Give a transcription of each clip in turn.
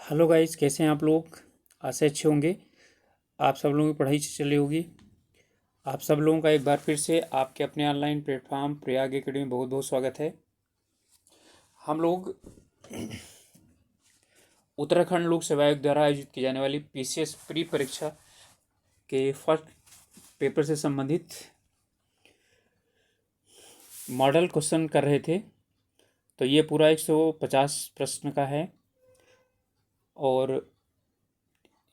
Hello guys, कैसे हैं आप लोग। आशा अच्छे होंगे। आप सब लोगों की पढ़ाई चल रही होगी। आप सब लोगों का एक बार फिर से आपके अपने ऑनलाइन प्लेटफॉर्म प्रयाग एकेडमी में बहुत बहुत स्वागत है। हम लोग उत्तराखंड लोक सेवा आयोग द्वारा आयोजित की जाने वाली पीसीएस प्री परीक्षा के फर्स्ट पेपर से संबंधित मॉडल क्वेश्चन कर रहे थे। तो ये पूरा 150 प्रश्न का है और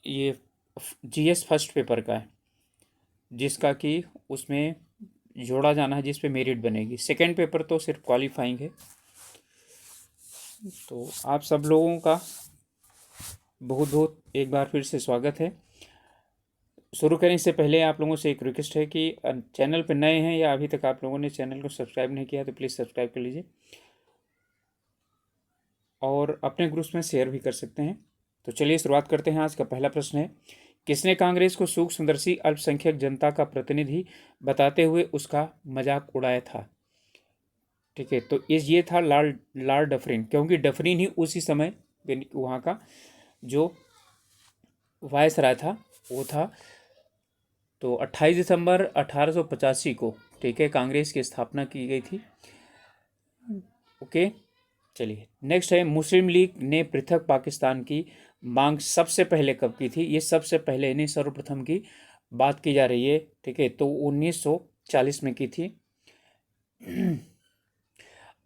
ये जीएस फर्स्ट पेपर का है, जिसका कि उसमें जोड़ा जाना है, जिस पे मेरिट बनेगी। सेकेंड पेपर तो सिर्फ क्वालिफाइंग है। तो आप सब लोगों का बहुत बहुत एक बार फिर से स्वागत है। शुरू करें इससे पहले आप लोगों से एक रिक्वेस्ट है कि चैनल पर नए हैं या अभी तक आप लोगों ने चैनल को सब्सक्राइब नहीं किया तो प्लीज़ सब्सक्राइब कर लीजिए और अपने ग्रुप्स में शेयर भी कर सकते हैं। तो चलिए शुरुआत करते हैं। आज का पहला प्रश्न है, किसने कांग्रेस को सूक्ष्मदर्शी अल्पसंख्यक जनता का प्रतिनिधि बताते हुए उसका मजाक उड़ाया था। ठीक है, तो ये था लॉर्ड डफरिन, क्योंकि डफरिन ही उसी समय वहाँ का जो वायसराय था वो था। तो 28 दिसंबर 1885 को, ठीक है, कांग्रेस की स्थापना की गई थी। ओके, चलिए नेक्स्ट है, मुस्लिम लीग ने पृथक पाकिस्तान की मांग सबसे पहले कब की थी। ये सबसे पहले यानी सर्वप्रथम की बात की जा रही है। ठीक है, तो 1940 में की थी।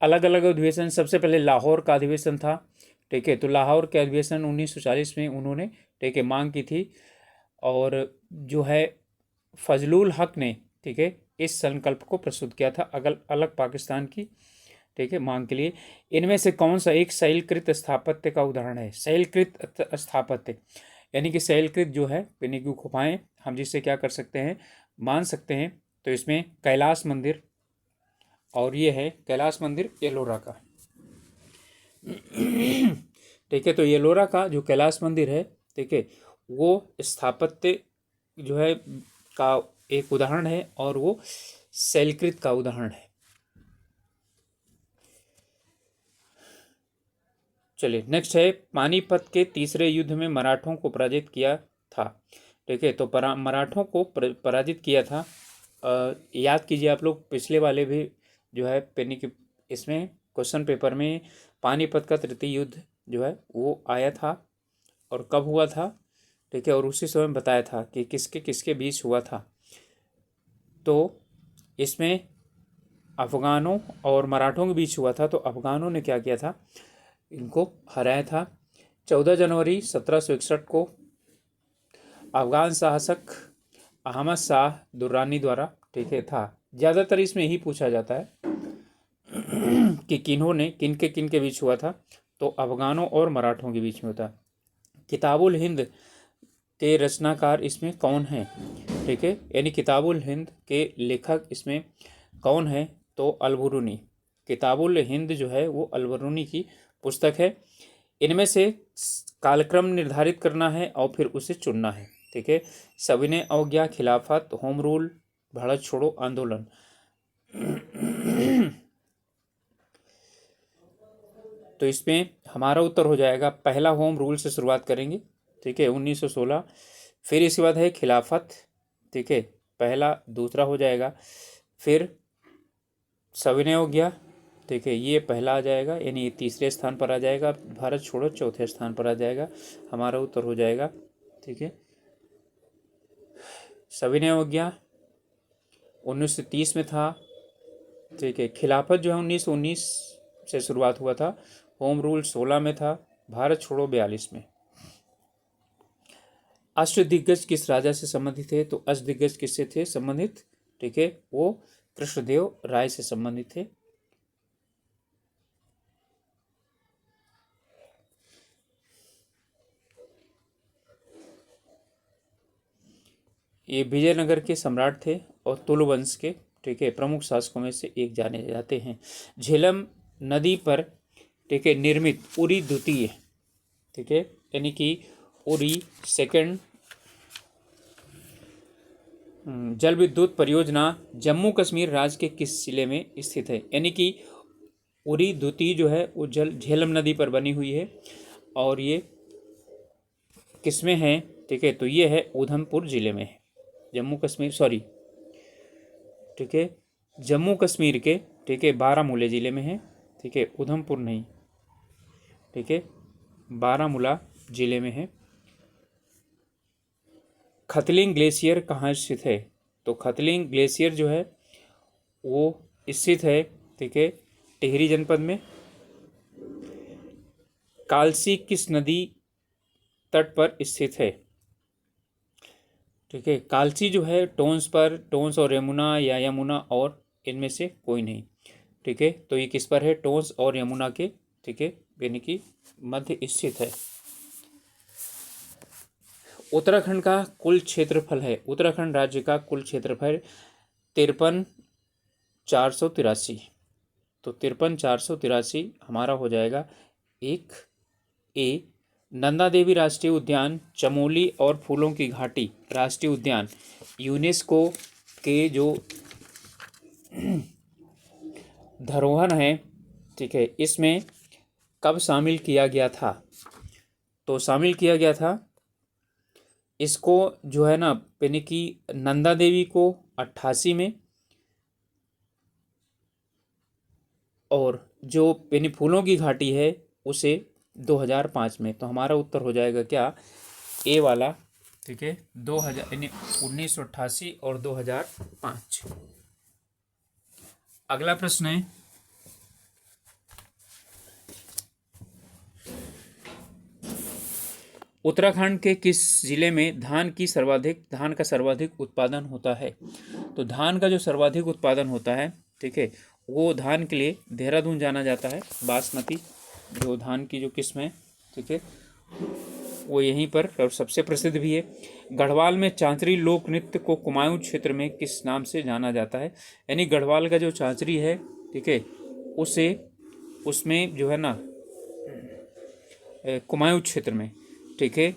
अलग अलग अधिवेशन, सबसे पहले लाहौर का अधिवेशन था। ठीक है, तो लाहौर के अधिवेशन 1940 में उन्होंने, ठीक है, मांग की थी। और जो है फजलुल हक ने, ठीक है, इस संकल्प को प्रस्तुत किया था अलग पाकिस्तान की, ठीक है, मांग के लिए। इनमें से कौन सा एक शैलकृत स्थापत्य का उदाहरण है। शैलकृत स्थापत्य यानी कि शैलकृत जो है यानी कि गुफाएं, हम जिससे क्या कर सकते हैं, मान सकते हैं। तो इसमें कैलाश मंदिर, और ये है कैलाश मंदिर येलोरा का। ठीक है, तो येलोरा का जो कैलाश मंदिर है, ठीक है, वो स्थापत्य जो है का एक उदाहरण है और वो शैलकृत का उदाहरण है। चलिए नेक्स्ट है, पानीपत के तीसरे युद्ध में मराठों को पराजित किया था। ठीक है, तो मराठों को पराजित किया था। याद कीजिए आप लोग, पिछले वाले भी जो है पेनी की इसमें क्वेश्चन पेपर में पानीपत का तृतीय युद्ध जो है वो आया था और कब हुआ था। ठीक है, और उसी समय बताया था कि किसके किसके बीच हुआ था। तो इसमें अफगानों और मराठों के बीच हुआ था। तो अफगानों ने क्या किया था, इनको हराया था। 14 जनवरी 1761 को अफगान शासक अहमद शाह दुर्रानी द्वारा, ठीक है, था। ज़्यादातर इसमें यही पूछा जाता है कि किन के बीच हुआ था। तो अफगानों और मराठों के बीच में होता। किताबुल हिंद के रचनाकार इसमें कौन है। ठीक है, यानी किताबुल हिंद के लेखक इसमें कौन है, तो अलबरूनी। किताबुल हिंद जो है वो अलबरूनी की पुस्तक है। इनमें से कालक्रम निर्धारित करना है और फिर उसे चुनना है। ठीक है, सविनय अवज्ञा, खिलाफत, होम रूल, भारत छोड़ो आंदोलन। तो इसमें हमारा उत्तर हो जाएगा पहला, होम रूल से शुरुआत करेंगे। ठीक है, 1916। फिर इसके बाद है खिलाफत। ठीक है, पहला दूसरा हो जाएगा। फिर सविनय अवज्ञा, ठीक है, ये पहला आ जाएगा, यानी ये तीसरे स्थान पर आ जाएगा। भारत छोड़ो चौथे स्थान पर आ जाएगा। हमारा उत्तर हो जाएगा, ठीक है, सविनय अवज्ञा 1930 में था। ठीक है, खिलाफत जो है 1919 से शुरुआत हुआ था। होम रूल 16 में था। भारत छोड़ो 42 में। अष्टदिग्गज किस राजा से संबंधित है, तो अष्टदिग्गज किससे थे संबंधित। ठीक है, वो कृष्णदेव राय से संबंधित थे। ये विजयनगर के सम्राट थे और तुलु वंश के, ठीक है, प्रमुख शासकों में से एक जाने जाते हैं। झेलम नदी पर, ठीक है, निर्मित उरी द्वितीय, ठीक है, यानी कि उरी सेकंड जल विद्युत परियोजना जम्मू कश्मीर राज्य के किस जिले में स्थित है। यानी कि उरी द्वितीय जो है वो झेलम नदी पर बनी हुई है और ये किस में है, ठीक है, तो ये है उधमपुर जिले में है, जम्मू कश्मीर, सॉरी, ठीक है, जम्मू कश्मीर के, ठीक है, बारामूला जिले में है, ठीक है, उधमपुर नहीं, ठीक है, बारामूला जिले में है। खतलिंग ग्लेशियर कहाँ स्थित है, तो खतलिंग ग्लेशियर जो है वो स्थित है, ठीक है, टिहरी जनपद में। कालसी किस नदी तट पर स्थित है, ठीक है, कालसी जो है टोंस पर, टोंस और यमुना या यमुना और इनमें से कोई नहीं, ठीक है, तो ये किस पर है, टोंस और यमुना के, ठीक है, यानी कि मध्य स्थित है। उत्तराखंड का कुल क्षेत्रफल है, उत्तराखंड राज्य का कुल क्षेत्रफल 53,483, तो 53,483 हमारा हो जाएगा। एक ए, नंदा देवी राष्ट्रीय उद्यान, चमोली और फूलों की घाटी राष्ट्रीय उद्यान यूनेस्को के जो धरोहर हैं, ठीक है, इसमें कब शामिल किया गया था, तो शामिल किया गया था इसको जो है ना, यानी कि नंदा देवी को 88 में, और जो यानी फूलों की घाटी है उसे 2005 में। तो हमारा उत्तर हो जाएगा क्या, ए वाला, ठीक है, 2000 यानी 1988 और 2005। अगला प्रश्न है, उत्तराखंड के किस जिले में धान का सर्वाधिक उत्पादन होता है, तो धान का जो सर्वाधिक उत्पादन होता है, ठीक है, वो धान के लिए देहरादून जाना जाता है। बासमती जो धान की जो किस्म है, ठीक है, वो यहीं पर और सबसे प्रसिद्ध भी है। गढ़वाल में चांचरी लोक नृत्य को कुमाऊं क्षेत्र में किस नाम से जाना जाता है, यानी गढ़वाल का जो चांचरी है, ठीक है, उसे उसमें जो है ना कुमाऊं क्षेत्र में, ठीक है,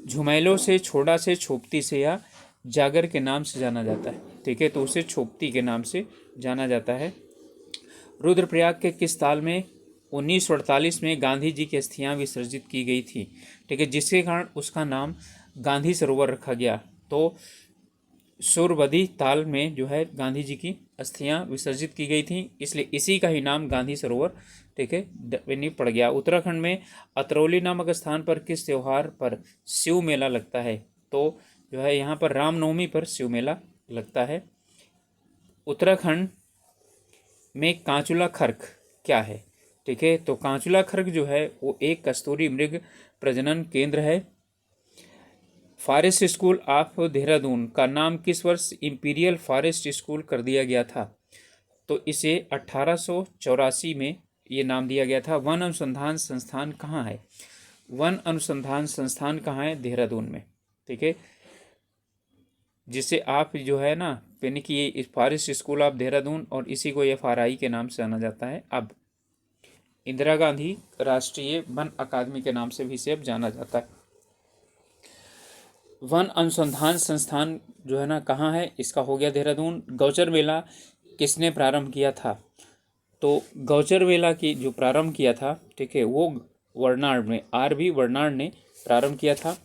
झुमैलों से, छोड़ा से, छोपती से या जागर के नाम से जाना जाता है, ठीक है, तो उसे छोपती के नाम से जाना जाता है। रुद्रप्रयाग के किस ताल में 1948 में गांधी जी की अस्थियां विसर्जित की गई थी, ठीक है, जिसके कारण उसका नाम गांधी सरोवर रखा गया। तो सुरवदी ताल में जो है गांधी जी की अस्थियां विसर्जित की गई थी, इसलिए इसी का ही नाम गांधी सरोवर, ठीक है, पड़ गया। उत्तराखंड में अतरौली नामक स्थान पर किस त्योहार पर शिव मेला लगता है, तो जो है यहाँ पर रामनवमी पर शिव मेला लगता है। उत्तराखंड में कांचुला खर्क क्या है, ठीक है, तो कांचुला खर्क जो है वो एक कस्तूरी मृग प्रजनन केंद्र है। फॉरेस्ट स्कूल ऑफ देहरादून का नाम किस वर्ष इंपीरियल फॉरेस्ट स्कूल कर दिया गया था, तो इसे 1884 में ये नाम दिया गया था। वन अनुसंधान संस्थान कहाँ है, वन अनुसंधान संस्थान कहाँ है, देहरादून में, ठीक है, जिसे आप जो है ना, यानी कि ये फॉरेस्ट स्कूल ऑफ देहरादून और इसी को FRI के नाम से जाना जाता है। अब इंदिरा गांधी राष्ट्रीय वन अकादमी के नाम से भी इसे अब जाना जाता है। वन अनुसंधान संस्थान जो है ना कहाँ है, इसका हो गया देहरादून। गौचर मेला किसने प्रारंभ किया था, तो गौचर मेला की जो प्रारंभ किया था, ठीक है, वो वर्नाड में, RV वर्नाड ने प्रारंभ किया था।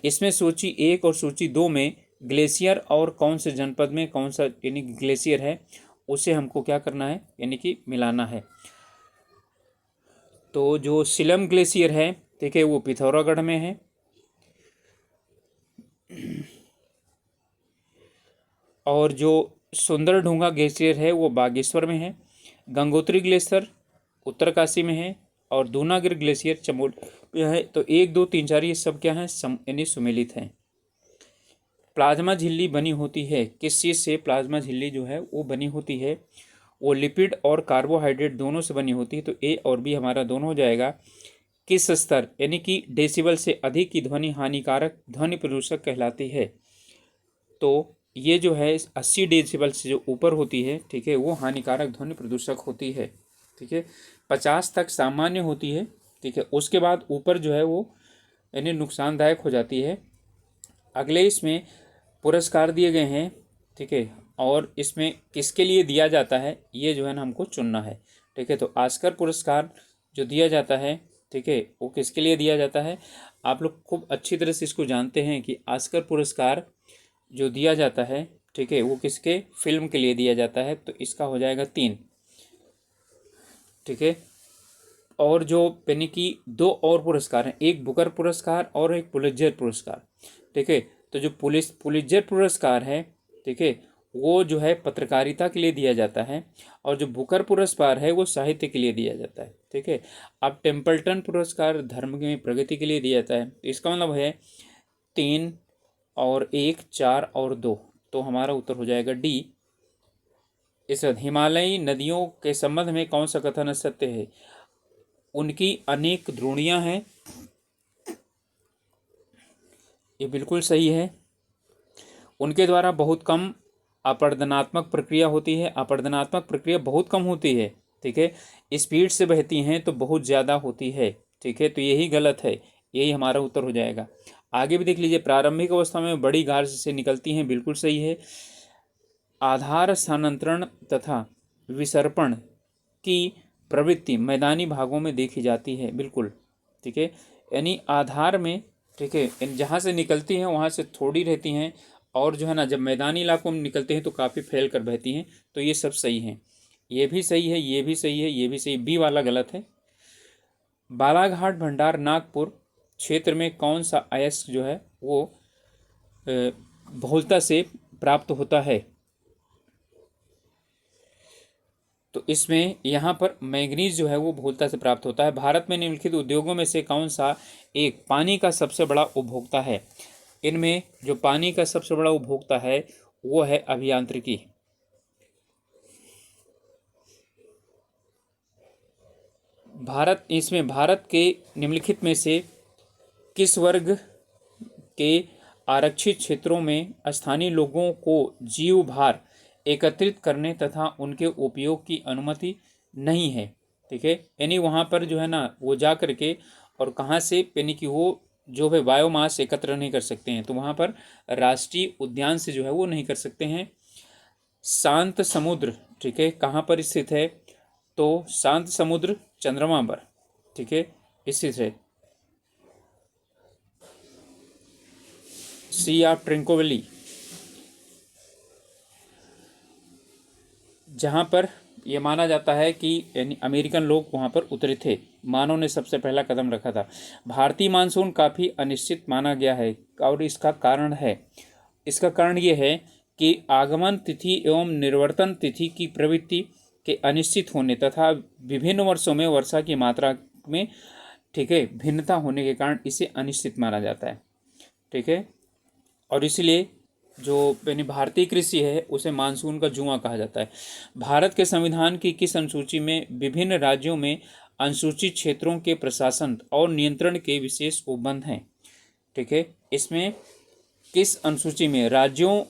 इसमें सूची 1 और सूची 2 में ग्लेशियर और कौन से जनपद में कौन सा यानी ग्लेशियर है उसे हमको क्या करना है, यानी कि मिलाना है। तो जो सिलम ग्लेशियर है, ठीक है, वो पिथौरागढ़ में है। और जो सुंदर ढूंगा ग्लेशियर है वो बागेश्वर में है। गंगोत्री ग्लेशियर उत्तरकाशी में है और दूनागिर ग्लेशियर चमोली में है। तो 1, 2, 3, 4 ये सब क्या है, यानी सुमेलित हैं। प्लाज्मा झिल्ली बनी होती है किस चीज़ से, प्लाज्मा झिल्ली जो है वो बनी होती है, वो लिपिड और कार्बोहाइड्रेट दोनों से बनी होती है। तो A और B हमारा दोनों हो जाएगा। किस स्तर यानी कि डेसिबल से अधिक की ध्वनि हानिकारक ध्वनि प्रदूषक कहलाती है, तो ये जो है 80 डेसिबल से जो ऊपर होती है, ठीक है, वो हानिकारक ध्वनि प्रदूषक होती है, ठीक है। 50 तक सामान्य होती है, ठीक है, उसके बाद ऊपर जो है वो यानी नुकसानदायक हो जाती है। अगले इसमें पुरस्कार दिए गए हैं, ठीक है, और इसमें किसके लिए दिया जाता है ये जो है ना हमको चुनना है, ठीक है। तो ऑस्कर पुरस्कार जो दिया जाता है ठीक है, वो किसके लिए दिया जाता है? आप लोग खूब अच्छी तरह से इसको जानते हैं कि ऑस्कर पुरस्कार जो दिया जाता है, ठीक है, वो किसके फिल्म के लिए दिया जाता है, तो इसका हो जाएगा 3। ठीक है, और जो यानी कि 2 और पुरस्कार हैं, एक बुकर पुरस्कार और एक पुलित्जर पुरस्कार। ठीक है, तो जो पुलित्जर पुरस्कार है, ठीक है, वो जो है पत्रकारिता के लिए दिया जाता है, और जो बुकर पुरस्कार है वो साहित्य के लिए दिया जाता है। ठीक है, अब टेम्पल्टन पुरस्कार धर्म में प्रगति के लिए दिया जाता है। तो इसका मतलब है 3 और 1, 4 और 2, तो हमारा उत्तर हो जाएगा डी। इस हिमालयी नदियों के संबंध में कौन सा कथन सत्य है? उनकी अनेक द्रोणियां हैं, ये बिल्कुल सही है। उनके द्वारा बहुत कम अपरदनात्मक प्रक्रिया होती है, अपरदनात्मक प्रक्रिया बहुत कम होती है। ठीक है, स्पीड से बहती हैं तो बहुत ज़्यादा होती है। ठीक है, तो यही गलत है, यही हमारा उत्तर हो जाएगा। आगे भी देख लीजिए, प्रारंभिक अवस्था में बड़ी गार से निकलती हैं, बिल्कुल सही है। आधार स्थानांतरण तथा विसर्पण की प्रवृत्ति मैदानी भागों में देखी जाती है, बिल्कुल। ठीक है, यानी आधार में, ठीक है, जहाँ से निकलती हैं वहाँ से थोड़ी रहती हैं, और जो है ना जब मैदानी इलाकों में निकलते हैं तो काफ़ी फैल कर बहती हैं। तो ये सब सही है, ये भी सही है, ये भी सही है, ये भी सही, बी वाला गलत है। बालाघाट भंडार नागपुर क्षेत्र में कौन सा अयस्क जो है वो बहुलता से प्राप्त होता है? तो इसमें यहाँ पर मैंगनीज जो है वो बहुलता से प्राप्त होता है। भारत में निम्नलिखित उद्योगों में से कौन सा एक पानी का सबसे बड़ा उपभोक्ता है? इनमें जो पानी का सबसे बड़ा उपभोक्ता है वो है अभियांत्रिकी। भारत के निम्नलिखित में से किस वर्ग के आरक्षित क्षेत्रों में स्थानीय लोगों को जीव भार एकत्रित करने तथा उनके उपयोग की अनुमति नहीं है? ठीक है, यानी वहाँ पर जो है ना वो जा करके और कहाँ से, यानी कि वो जो है बायोमास एकत्र नहीं कर सकते हैं, तो वहाँ पर राष्ट्रीय उद्यान से जो है वो नहीं कर सकते हैं। शांत समुद्र, ठीक है, कहाँ पर स्थित है? तो शांत समुद्र चंद्रमा पर, ठीक है, स्थित है। सी ऑफ ट्रिंकोवली, जहाँ पर यह माना जाता है कि यानी अमेरिकन लोग वहाँ पर उतरे थे, मानव ने सबसे पहला कदम रखा था। भारतीय मानसून काफ़ी अनिश्चित माना गया है, और इसका कारण है, इसका कारण ये है कि आगमन तिथि एवं निर्वर्तन तिथि की प्रवृत्ति के अनिश्चित होने तथा विभिन्न वर्षों में वर्षा की मात्रा में, ठीक है, भिन्नता होने के कारण इसे अनिश्चित माना जाता है। ठीक है, और इसलिए जो यानी भारतीय कृषि है उसे मानसून का जुआ कहा जाता है। भारत के संविधान की किस अनुसूची में विभिन्न राज्यों में अनुसूचित क्षेत्रों के प्रशासन और नियंत्रण के विशेष उपबंध हैं? ठीक है, इसमें किस अनुसूची में राज्यों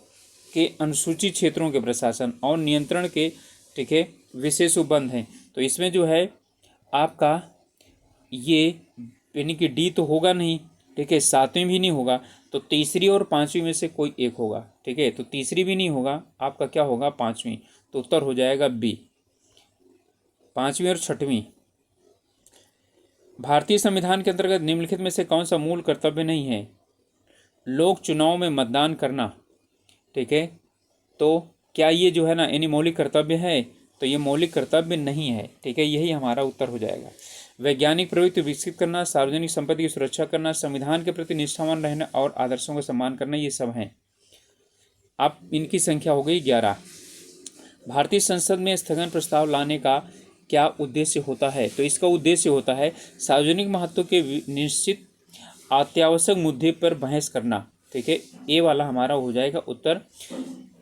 के अनुसूचित क्षेत्रों के प्रशासन और नियंत्रण के, ठीक है, विशेष उपबंध हैं? तो इसमें जो है आपका ये यानी कि डी तो होगा नहीं, ठीक है, 7वीं भी नहीं होगा, तो तीसरी और 5वीं में से कोई एक होगा। ठीक है, तो तीसरी भी नहीं होगा, आपका क्या होगा? 5वीं, तो उत्तर हो जाएगा बी, 5वीं और 6वीं। भारतीय संविधान के अंतर्गत निम्नलिखित में से कौन सा मूल कर्तव्य नहीं है? लोक चुनाव में मतदान करना। ठीक है, तो क्या ये जो है ना यानी मौलिक कर्तव्य है? तो ये मौलिक कर्तव्य नहीं है। ठीक है, यही हमारा उत्तर हो जाएगा। वैज्ञानिक प्रवृत्ति विकसित करना, सार्वजनिक संपत्ति की सुरक्षा करना, संविधान के प्रति निष्ठावान रहना और आदर्शों का सम्मान करना, ये सब हैं। अब इनकी संख्या हो गई 11। भारतीय संसद में स्थगन प्रस्ताव लाने का क्या उद्देश्य होता है? तो इसका उद्देश्य होता है सार्वजनिक महत्व के निश्चित अत्यावश्यक मुद्दे पर बहस करना। ठीक है, ए वाला हमारा हो जाएगा उत्तर।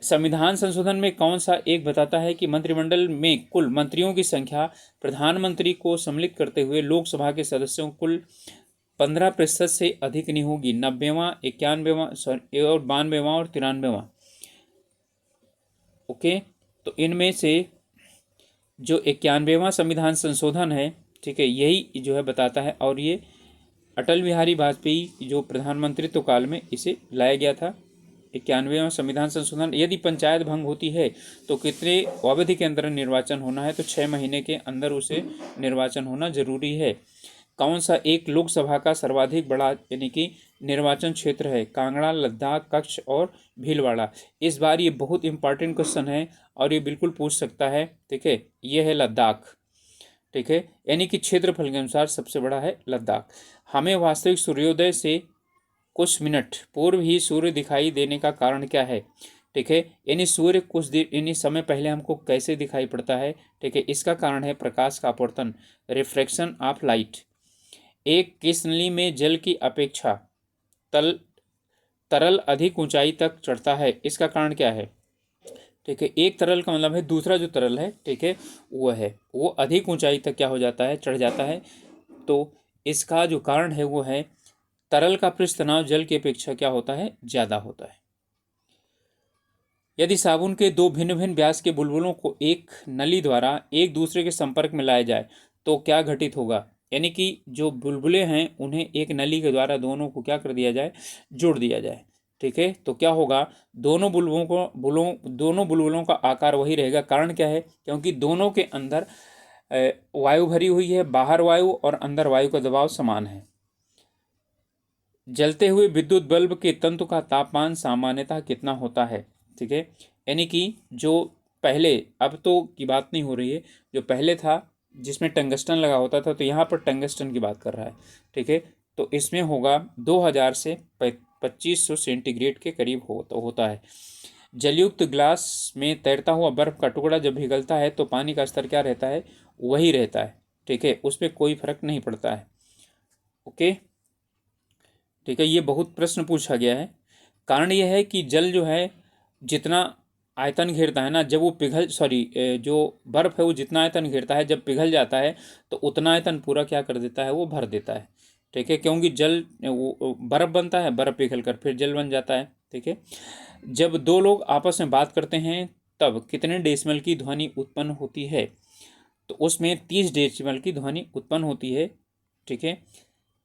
संविधान संशोधन में कौन सा एक बताता है कि मंत्रिमंडल में कुल मंत्रियों की संख्या प्रधानमंत्री को सम्मिलित करते हुए लोकसभा के सदस्यों कुल 15% से अधिक नहीं होगी? 90वां, 91वां और 92वां और 93वां। ओके, तो इनमें से जो 91वां संविधान संशोधन है, ठीक है, यही जो है बताता है, और ये अटल बिहारी वाजपेयी जो प्रधानमंत्रित्व काल में इसे लाया गया था। 91वां संविधान संशोधन, यदि पंचायत भंग होती है तो कितने अवधि के अंदर निर्वाचन होना है? तो 6 महीने के अंदर उसे निर्वाचन होना जरूरी है। कौन सा एक लोकसभा का सर्वाधिक बड़ा यानी कि निर्वाचन क्षेत्र है? कांगड़ा, लद्दाख, कच्छ और भीलवाड़ा। इस बार ये बहुत इंपॉर्टेंट क्वेश्चन है और ये बिल्कुल पूछ सकता है। ठीक है, ये है लद्दाख। ठीक है, यानी कि क्षेत्रफल के अनुसार सबसे बड़ा है लद्दाख। हमें वास्तविक सूर्योदय से कुछ मिनट पूर्व ही सूर्य दिखाई देने का कारण क्या है? ठीक है, यानी सूर्य कुछ देर यानी समय पहले हमको कैसे दिखाई पड़ता है? ठीक है, इसका कारण है प्रकाश का अपवर्तन, रिफ्रैक्शन ऑफ लाइट। एक किस नली में जल की अपेक्षा तल तरल अधिक ऊंचाई तक चढ़ता है? इसका कारण क्या है? ठीक है, एक तरल का मतलब है दूसरा जो तरल है, ठीक है, वो अधिक ऊंचाई तक क्या हो जाता है? चढ़ जाता है। तो इसका जो कारण है वो है तरल का पृष्ठ तनाव जल की अपेक्षा क्या होता है? ज्यादा होता है। यदि साबुन के दो भिन्न भिन्न व्यास के बुलबुलों को एक नली द्वारा एक दूसरे के संपर्क में लाया जाए तो क्या घटित होगा? यानी कि जो बुलबुले हैं उन्हें एक नली के द्वारा दोनों को क्या कर दिया जाए? जोड़ दिया जाए। ठीक है, तो क्या होगा? दोनों बुलबुलों का आकार वही रहेगा। कारण क्या है? क्योंकि दोनों के अंदर वायु भरी हुई है, बाहर वायु और अंदर वायु का दबाव समान है। जलते हुए विद्युत बल्ब के तंतु का तापमान सामान्यतः कितना होता है? ठीक है, यानी कि जो पहले, अब तो की बात नहीं हो रही है, जो पहले था जिसमें टंगस्टन लगा होता था, तो यहाँ पर टंगस्टन की बात कर रहा है। ठीक है, तो इसमें होगा 2000 से 2500 सेंटीग्रेड के करीब होता है। जलयुक्त ग्लास में तैरता हुआ बर्फ का टुकड़ा जब पिघलता है तो पानी का स्तर क्या रहता है? वही रहता है। ठीक है, उसमें कोई फर्क नहीं पड़ता है। ओके, ठीक है, ये बहुत प्रश्न पूछा गया है। कारण यह है कि जल जो है जितना आयतन घेरता है ना, जब वो जो बर्फ है वो जितना आयतन घेरता है, जब पिघल जाता है तो उतना आयतन पूरा क्या कर देता है? वो भर देता है। ठीक है, क्योंकि जल वो बर्फ बनता है, बर्फ पिघल कर फिर जल बन जाता है। ठीक है, जब दो लोग आपस में बात करते हैं तब कितने डेसिमल की ध्वनि उत्पन्न होती है? तो उसमें 30 डेसिमल की ध्वनि उत्पन्न होती है। ठीक है,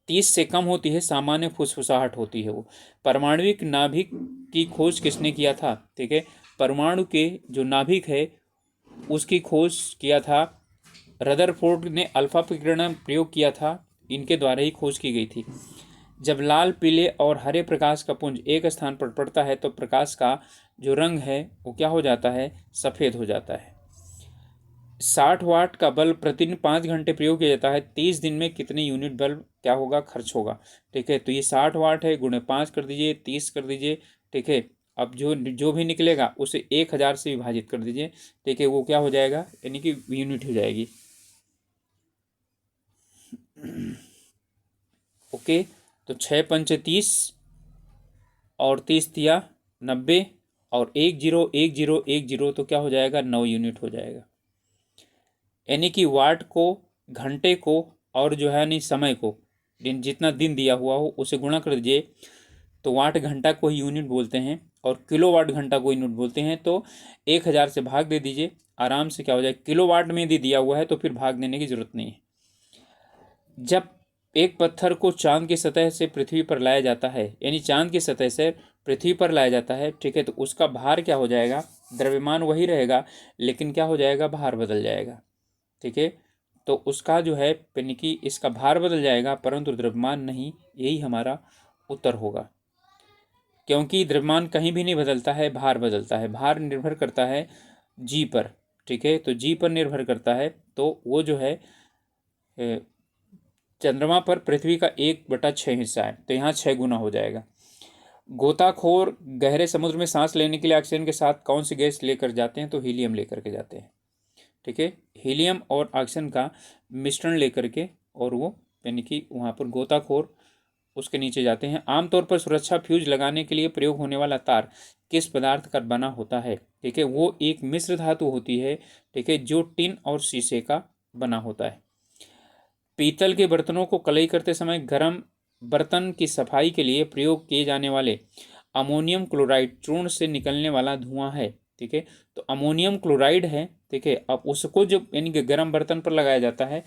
30 से कम होती है सामान्य फुसफुसाहट होती है वो। परमाणविक नाभिक की खोज किसने किया था? ठीक है, परमाणु के जो नाभिक है उसकी खोज किया था रदरफोर्ड ने। अल्फा विकिरण प्रयोग किया था, इनके द्वारा ही खोज की गई थी। जब लाल, पीले और हरे प्रकाश का पुंज एक स्थान पर पड़ता है तो प्रकाश का जो रंग है वो क्या हो जाता है? सफ़ेद हो जाता है। 60 वाट का बल्ब प्रतिदिन 5 घंटे प्रयोग किया जाता है। 30 दिन में कितने यूनिट बल्ब क्या होगा? खर्च होगा। ठीक है, तो ये 60 वाट है, गुणे 5 कर दीजिए, 30 कर दीजिए। ठीक है, अब जो जो भी निकलेगा उसे 1000 से विभाजित कर दीजिए। ठीक है, वो क्या हो जाएगा? यानी कि यूनिट हो जाएगी। ओके, तो 6 पंचे 30 और 30 तिया 90 और 10 तो क्या हो जाएगा? 9 यूनिट हो जाएगा। यानी कि वाट को, घंटे को और जो है नहीं समय को, जितना दिन दिया हुआ हो उसे गुणा कर दीजिए तो वाट घंटा को ही यूनिट बोलते हैं और किलो वाट घंटा को यूनिट बोलते हैं। तो 1000 से भाग दे दीजिए, आराम से क्या हो जाए? किलो वाट में यदि दिया हुआ है तो फिर भाग देने की जरूरत नहीं है। जब एक पत्थर को चांद की सतह से पृथ्वी पर लाया जाता है, यानी चांद की सतह से पृथ्वी पर लाया जाता है, ठीक है, तो उसका भार क्या हो जाएगा? द्रव्यमान वही रहेगा लेकिन क्या हो जाएगा? भार बदल जाएगा। ठीक है, तो उसका जो है यानी कि इसका भार बदल जाएगा परंतु द्रव्यमान नहीं। यही हमारा उत्तर होगा, क्योंकि द्रव्यमान कहीं भी नहीं बदलता है, भार बदलता है। भार निर्भर करता है जी पर। ठीक है, तो जी पर निर्भर करता है, तो वो जो है चंद्रमा पर पृथ्वी का 1/6 हिस्सा है, तो यहाँ 6 गुना हो जाएगा। गोताखोर गहरे समुद्र में सांस लेने के लिए ऑक्सीजन के साथ कौन सी गैस लेकर जाते हैं? तो हीलियम लेकर के जाते हैं। ठीक है, हीलियम और ऑक्सीजन का मिश्रण लेकर के, और वो यानी कि वहाँ पर गोताखोर उसके नीचे जाते हैं। आमतौर पर सुरक्षा फ्यूज लगाने के लिए प्रयोग होने वाला तार किस पदार्थ का बना होता है? ठीक है, वो एक मिश्र धातु होती है। ठीक है, जो टिन और शीशे का बना होता है। पीतल के बर्तनों को कलई करते समय गर्म बर्तन की सफाई के लिए प्रयोग किए जाने वाले अमोनियम क्लोराइड चूर्ण से निकलने वाला धुआं है। ठीक है, तो अमोनियम क्लोराइड है। ठीक है, अब उसको जब यानी कि गर्म बर्तन पर लगाया जाता है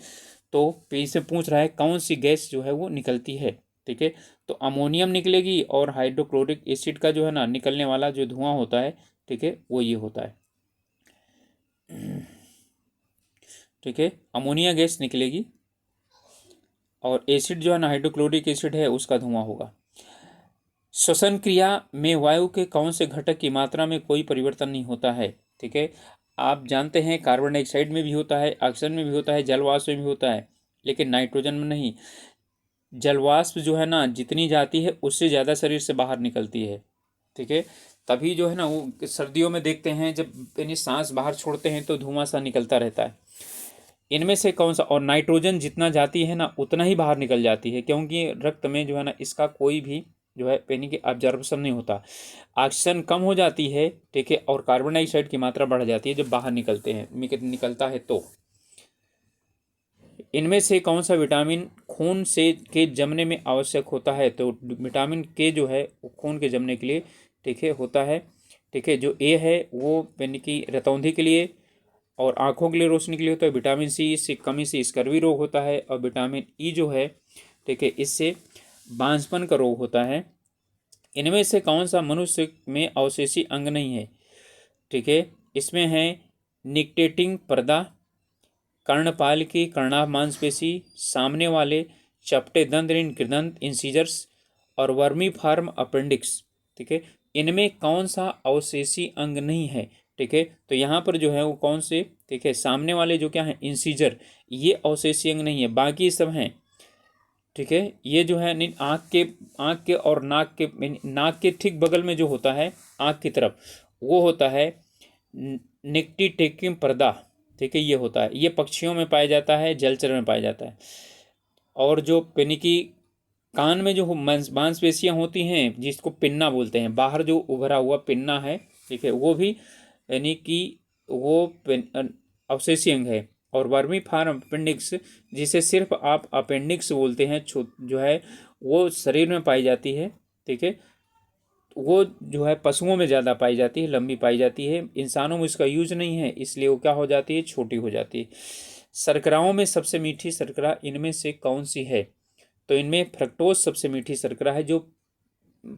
तो से पूछ रहा है कौन सी गैस जो है वो निकलती है। ठीक है, तो अमोनियम निकलेगी और हाइड्रोक्लोरिक एसिड का जो है ना निकलने वाला जो धुआं होता है, ठीक है, वो ये होता है। ठीक है, अमोनिया गैस निकलेगी और एसिड जो है ना हाइड्रोक्लोरिक एसिड है उसका धुआं होगा। श्वसन क्रिया में वायु के कौन से घटक की मात्रा में कोई परिवर्तन नहीं होता है? ठीक है, आप जानते हैं कार्बन डाइऑक्साइड में भी होता है, ऑक्सीजन में भी होता है, जलवाष्प में भी होता है, लेकिन नाइट्रोजन में नहीं। जलवाष्प जो है ना जितनी जाती है उससे ज़्यादा शरीर से बाहर निकलती है। ठीक है, तभी जो है ना वो सर्दियों में देखते हैं जब यानी सांस बाहर छोड़ते हैं तो धुआं सा निकलता रहता है। इनमें से कौन सा, और नाइट्रोजन जितना जाती है ना उतना ही बाहर निकल जाती है, क्योंकि रक्त में जो है ना इसका कोई भी जो है यानी कि ऑब्जर्वेशन नहीं होता। ऑक्सीजन कम हो जाती है, ठीक है, और कार्बन डाइऑक्साइड की मात्रा बढ़ जाती है जब बाहर निकलते हैं निकलता है तो। इनमें से कौन सा विटामिन खून से के जमने में आवश्यक होता है? तो विटामिन के जो है वो खून के जमने के लिए, ठीक है, होता है। ठीक है, जो ए है वो यानी कि रतौंधी के लिए और आँखों के लिए, रोशनी के लिए होता है। विटामिन सी इससे कमी से स्कर्वी रोग होता है, और विटामिन ई जो है, ठीक है, इससे बांझपन का रोग होता है। इनमें से कौन सा मनुष्य में अवशेषी अंग नहीं है? ठीक है, इसमें है निकटेटिंग पर्दा, कर्णपाल की कर्णाभ मांसपेशी, सामने वाले चपटे दंत कृदंत इंसीजर्स, और वर्मी फार्म अपेंडिक्स। ठीक है, इनमें कौन सा अवशेषी अंग नहीं है? ठीक है, तो यहाँ पर जो है वो कौन से, ठीक है, सामने वाले जो क्या है इंसीजर, ये अवशेषी अंग नहीं है, बाकी सब हैं। ठीक है, ये जो है आँख के और नाक के ठीक बगल में जो होता है आँख की तरफ, वो होता है निक्टिटेकिम पर्दा। ठीक है, ये होता है, ये पक्षियों में पाया जाता है, जलचर में पाया जाता है। और जो पेनिकी कान में जो मांसपेशियां होती हैं जिसको पिन्ना बोलते हैं, बाहर जो उभरा हुआ पिन्ना है, ठीक है, वो भी यानी कि वो अवशेषी अंग है। और वर्मी फार्म अपेंडिक्स, जिसे सिर्फ आप अपेंडिक्स बोलते हैं, जो है वो शरीर में पाई जाती है। ठीक है, वो जो है पशुओं में ज़्यादा पाई जाती है, लंबी पाई जाती है, इंसानों में इसका यूज नहीं है, इसलिए वो क्या हो जाती है, छोटी हो जाती है। शर्कराओं में सबसे मीठी शर्करा इनमें से कौन सी है? तो इनमें फ्रक्टोज सबसे मीठी शर्करा है, जो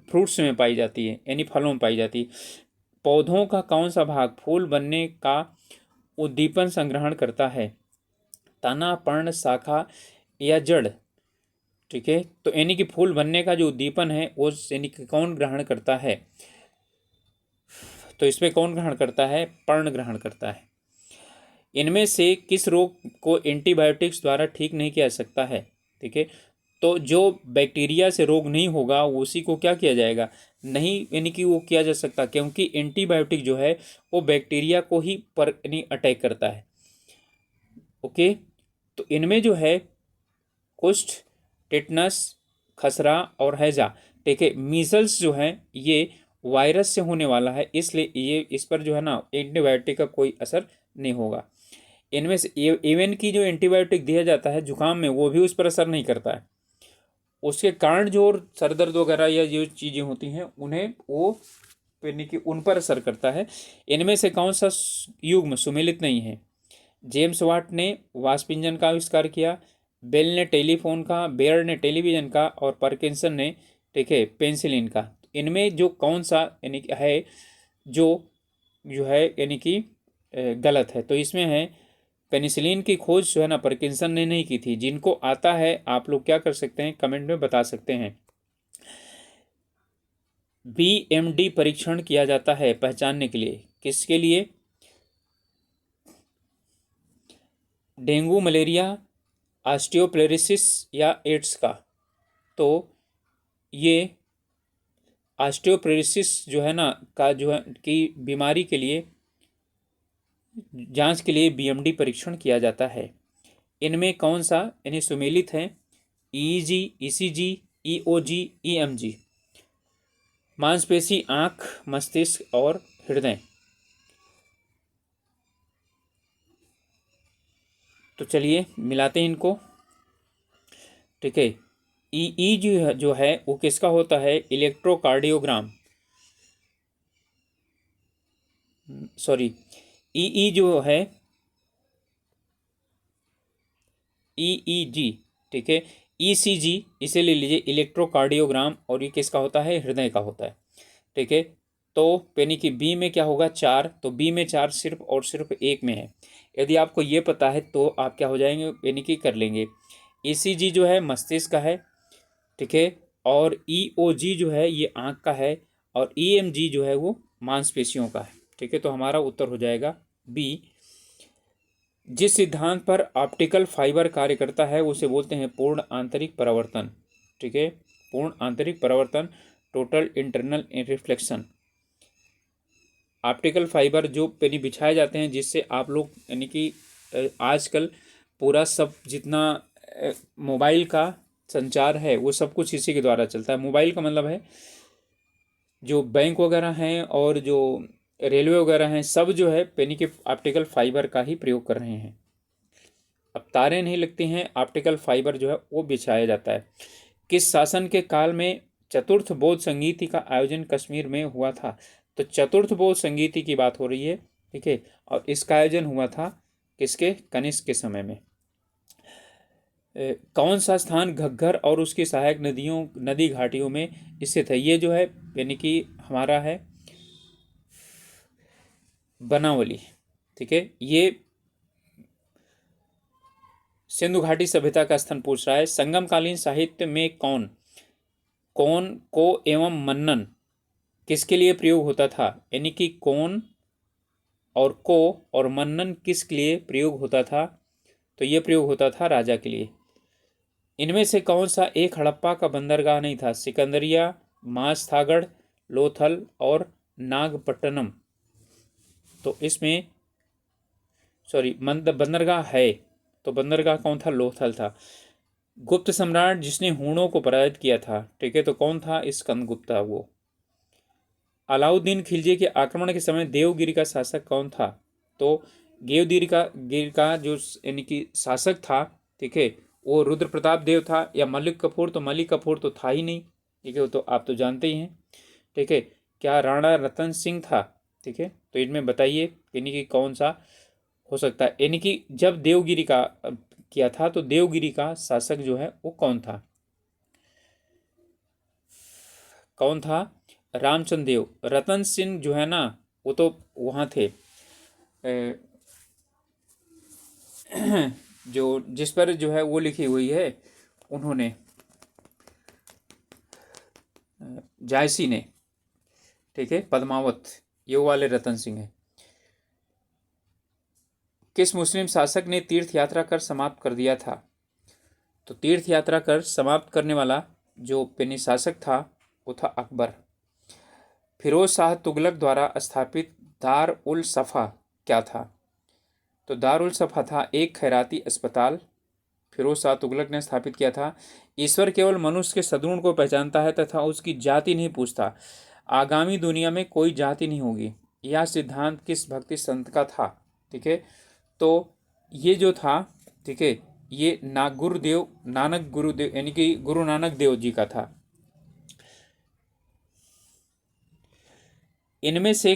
फ्रूट्स में पाई जाती है, यानी फलों में पाई जाती है। पौधों का कौन सा भाग फूल बनने का उद्दीपन संग्रहण करता है? तना, पर्ण, शाखा या जड़? ठीक है, तो यानी कि फूल बनने का जो उद्दीपन है वो यानी कि कौन ग्रहण करता है? तो इसमें कौन ग्रहण करता है? पर्ण ग्रहण करता है। इनमें से किस रोग को एंटीबायोटिक्स द्वारा ठीक नहीं किया जा सकता है? ठीक है, तो जो बैक्टीरिया से रोग नहीं होगा उसी को क्या किया जाएगा? नहीं, यानी कि वो किया जा सकता, क्योंकि एंटीबायोटिक जो है वो बैक्टीरिया को ही पर यानी अटैक करता है। ओके, तो इनमें जो है कुष्ठ, टिटनस, खसरा और हैजा। ठीक है, मीजल्स जो है ये वायरस से होने वाला है, इसलिए ये इस पर जो है ना एंटीबायोटिक का कोई असर नहीं होगा। इनमें से इवन की जो एंटीबायोटिक दिया जाता है जुकाम में, वो भी उस पर असर नहीं करता है। उसके कारण जो सर दर्द वगैरह या जो चीज़ें होती हैं उन्हें वो यानी कि उन पर असर करता है। इनमें से कौन सा युग्म सुमेलित नहीं है? जेम्स वाट ने वाष्प इंजन का आविष्कार किया, बेल ने टेलीफोन का, बेयर ने टेलीविजन का, और पार्किंसन ने, ठीक है, पेंसिलिन का। इनमें जो कौन सा यानी कि है जो जो है यानी कि गलत है? तो इसमें है पेनिसिलिन की खोज जो है ना पार्किंसन ने नहीं की थी। जिनको आता है आप लोग क्या कर सकते हैं, कमेंट में बता सकते हैं। बीएमडी परीक्षण किया जाता है पहचानने के लिए, किसके लिए? डेंगू, मलेरिया, ऑस्टियोप्लेरिसिस या एड्स का? तो ये ऑस्टियोप्लेरिसिस जो है ना का जो है की बीमारी के लिए जांच के लिए बीएमडी परीक्षण किया जाता है। इनमें कौन सा यानी सुमेलित है? EEG, ECG, EOG, EMG. मांसपेशी, आंख, मस्तिष्क और हृदय। तो चलिए मिलाते हैं इनको। ठीक है, ई जो है वो किसका होता है? इलेक्ट्रोकार्डियोग्राम, सॉरी, ई जो है ईईजी, ठीक है, ईसीजी इसे ले लीजिए इलेक्ट्रोकार्डियोग्राम, और ये किसका होता है? हृदय का होता है। ठीक है, तो यानी कि बी में क्या होगा? 4, तो बी में 4 सिर्फ और सिर्फ एक में है। यदि आपको ये पता है तो आप क्या हो जाएंगे, यानी कि कर लेंगे। ECG जो है मस्तिष्क का है, ठीक है, और EOG जो है ये आँख का है, और EMG जो है वो मांसपेशियों का है, ठीक है। तो हमारा उत्तर हो जाएगा बी। जिस सिद्धांत पर ऑप्टिकल फाइबर कार्य करता है उसे बोलते हैं पूर्ण आंतरिक परावर्तन, ठीक है, पूर्ण आंतरिक परावर्तन, total internal reflection. Optical fibre जो यानी बिछाए जाते हैं जिससे आप लोग यानी कि आजकल पूरा सब जितना मोबाइल का संचार है वो सब कुछ इसी के द्वारा चलता है। मोबाइल का मतलब है जो बैंक वगैरह हैं और जो रेलवे वगैरह हैं सब जो है यानी कि ऑप्टिकल फाइबर का ही प्रयोग कर रहे हैं। अब तारे नहीं लगती हैं, ऑप्टिकल फाइबर जो है वो बिछाया जाता है। किस शासन के काल में चतुर्थ बौद्ध संगीति का आयोजन कश्मीर में हुआ था? तो चतुर्थ बौद्ध संगीति की बात हो रही है, ठीक है, और इसका आयोजन हुआ था किसके? कनिष्क के समय में। कौन सा स्थान घग्गर और उसकी सहायक नदी घाटियों में स्थित है? ये जो है यानी कि हमारा है बनावली, ठीक है। ये सिंधु घाटी सभ्यता का स्थान पूछ रहा है। संगमकालीन साहित्य में कौन कौन को एवं मन्नन किसके लिए प्रयोग होता था? यानी कि कौन और को और मन्नन किस लिए प्रयोग होता था? तो ये प्रयोग होता था राजा के लिए। इनमें से कौन सा एक हड़प्पा का बंदरगाह नहीं था? सिकंदरिया, मास्थागढ़, लोथल और नागपट्टनम। तो इसमें बंदरगाह है, तो बंदरगाह कौन था? लोथल था। गुप्त सम्राट जिसने हूणों को पराजित किया था, ठीक है, तो कौन था? स्कंदगुप्त वो। अलाउद्दीन खिलजी के आक्रमण के समय देवगिरी का शासक कौन था? तो गिर का जो यानी कि शासक था, ठीक है, वो रुद्र प्रताप देव था या मलिक कफूर? तो मलिक कफूर तो था ही नहीं, ठीक है, वो तो आप तो जानते ही हैं, ठीक है। क्या राणा रतन सिंह था? ठीक है, तो इनमें बताइए यानी कि कौन सा हो सकता है। यानी कि जब देवगिरी का किया था तो देवगिरी का शासक जो है वो कौन था? कौन था? रामचंद्र देव। रतन सिंह जो है ना वो तो वहाँ थे जो जिस पर जो है वो लिखी हुई है उन्होंने जायसी ने, ठीक है, पद्मावत, ये वाले रतन सिंह है। किस मुस्लिम शासक ने तीर्थ यात्रा कर समाप्त कर दिया था? तो तीर्थ यात्रा कर समाप्त करने वाला जो पेनी शासक था वो था अकबर। फिरोज शाह तुगलक द्वारा स्थापित दार उल सफ़ा क्या था? तो दार उल सफ़ा था एक खैराती अस्पताल, फिरोज शाह तुगलक ने स्थापित किया था। ईश्वर केवल मनुष्य के सद्गुण को पहचानता है तथा उसकी जाति नहीं पूछता। आगामी दुनिया में कोई जाति नहीं होगी, यह सिद्धांत किस भक्ति संत का था? ठीक है, तो ये जो था, ठीक है, ये नानक गुरुदेव यानी कि गुरु नानक देव जी का था। इनमें से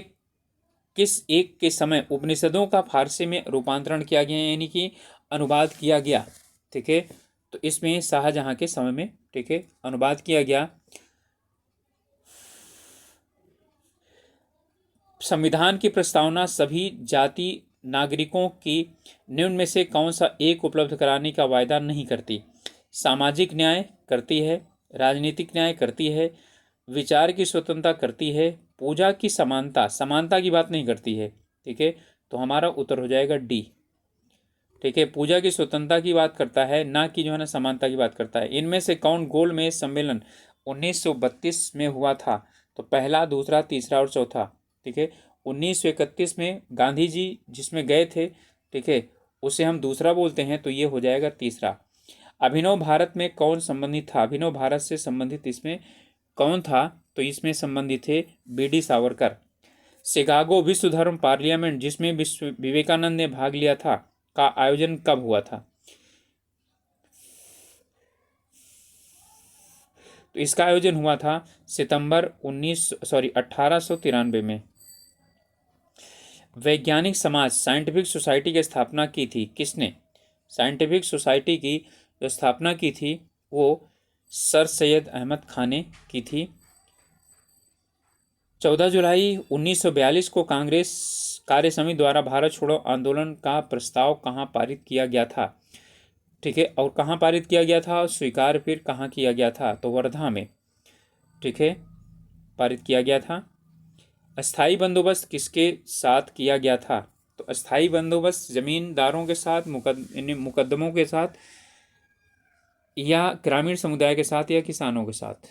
किस एक के समय उपनिषदों का फारसी में रूपांतरण किया गया यानी कि अनुवाद किया गया? ठीक है, तो इसमें शाहजहां के समय में, ठीक है, अनुवाद किया गया। संविधान की प्रस्तावना सभी जाति नागरिकों की निम्न में से कौन सा एक उपलब्ध कराने का वायदा नहीं करती? सामाजिक न्याय करती है, राजनीतिक न्याय करती है, विचार की स्वतंत्रता करती है, पूजा की समानता की बात नहीं करती है। ठीक है, तो हमारा उत्तर हो जाएगा डी। ठीक है, पूजा की स्वतंत्रता की बात करता है, ना कि जो है ना समानता की बात करता है। इनमें से कौन गोलमेज सम्मेलन 1932 में हुआ था? तो पहला, दूसरा, तीसरा और चौथा। ठीक है, 1931 में गांधी जी जिसमें गए थे, ठीक है, उसे हम दूसरा बोलते हैं, तो ये हो जाएगा तीसरा। अभिनव भारत में कौन संबंधित था? अभिनव भारत से संबंधित इसमें कौन था? तो इसमें संबंधित थे बीडी सावरकर। शिकागो विश्व धर्म पार्लियामेंट जिसमें विवेकानंद ने भाग लिया था का आयोजन कब हुआ था? तो इसका आयोजन हुआ था सितंबर 1893 में। वैज्ञानिक समाज साइंटिफिक सोसाइटी की स्थापना की थी किसने? साइंटिफिक सोसाइटी की जो स्थापना की थी वो सर सैयद अहमद खान ने की थी। 14 जुलाई 1942 को कांग्रेस कार्य समिति द्वारा भारत छोड़ो आंदोलन का प्रस्ताव कहाँ पारित किया गया था? ठीक है, और कहाँ पारित किया गया था, स्वीकार फिर कहाँ किया गया था, तो वर्धा में, ठीक है, पारित किया गया था। अस्थाई बंदोबस्त किसके साथ किया गया था, तो अस्थाई बंदोबस्त जमींदारों के साथ, मुकदमों के साथ, या ग्रामीण समुदाय के साथ, या किसानों के साथ,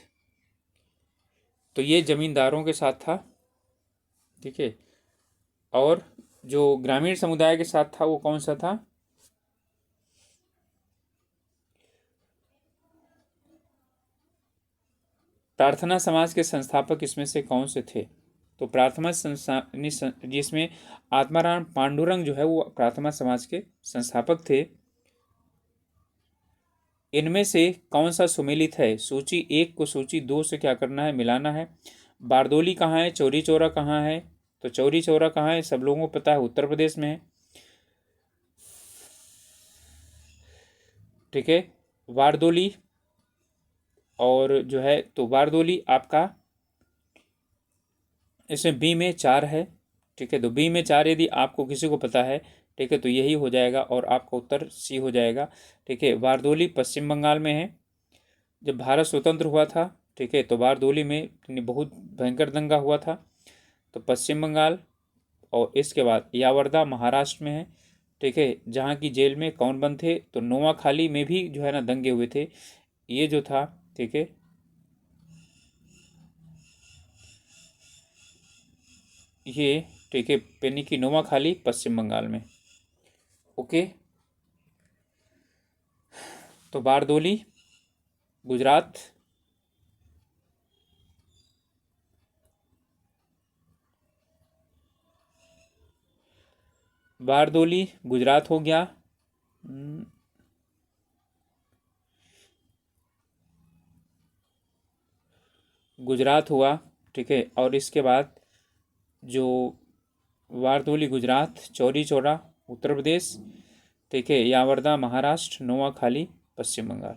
तो ये जमींदारों के साथ था, ठीक है। और जो ग्रामीण समुदाय के साथ था वो कौन सा था, प्रार्थना समाज के संस्थापक इसमें से कौन से थे, तो प्रार्थना जिसमें आत्माराम पांडुरंग जो है वो प्रार्थना समाज के संस्थापक थे। इनमें से कौन सा सुमेलित है, सूची 1 को सूची 2 से क्या करना है, मिलाना है। बारदोली कहाँ है, चौरी चौरा कहाँ है, तो चौरी चौरा कहाँ है, सब लोगों को पता है, उत्तर प्रदेश में है, ठीक है। बारदोली और जो है, तो बारदोली आपका इसमें बी में 4 है, ठीक है, तो बी में 4 यदि आपको किसी को पता है, ठीक है, तो यही हो जाएगा और आपका उत्तर सी हो जाएगा, ठीक है। बारदोली पश्चिम बंगाल में है। जब भारत स्वतंत्र हुआ था, ठीक है, तो बारदोली में बहुत भयंकर दंगा हुआ था, तो पश्चिम बंगाल। और इसके बाद यावरदा महाराष्ट्र में है, ठीक है, जहाँ की जेल में कौन बंद थे, तो नोआखाली में भी जो है ना दंगे हुए थे, ये जो था, ठीक है, ये, ठीक है, पेनी की नोआखाली पश्चिम बंगाल में, ओके। तो बारदोली गुजरात, बारदोली गुजरात हो गया, गुजरात हुआ, ठीक है। और इसके बाद जो बारदोली गुजरात, चौरी चौरा उत्तर प्रदेश, ठीक है, यावरदा महाराष्ट्र, नोआखाली पश्चिम बंगाल,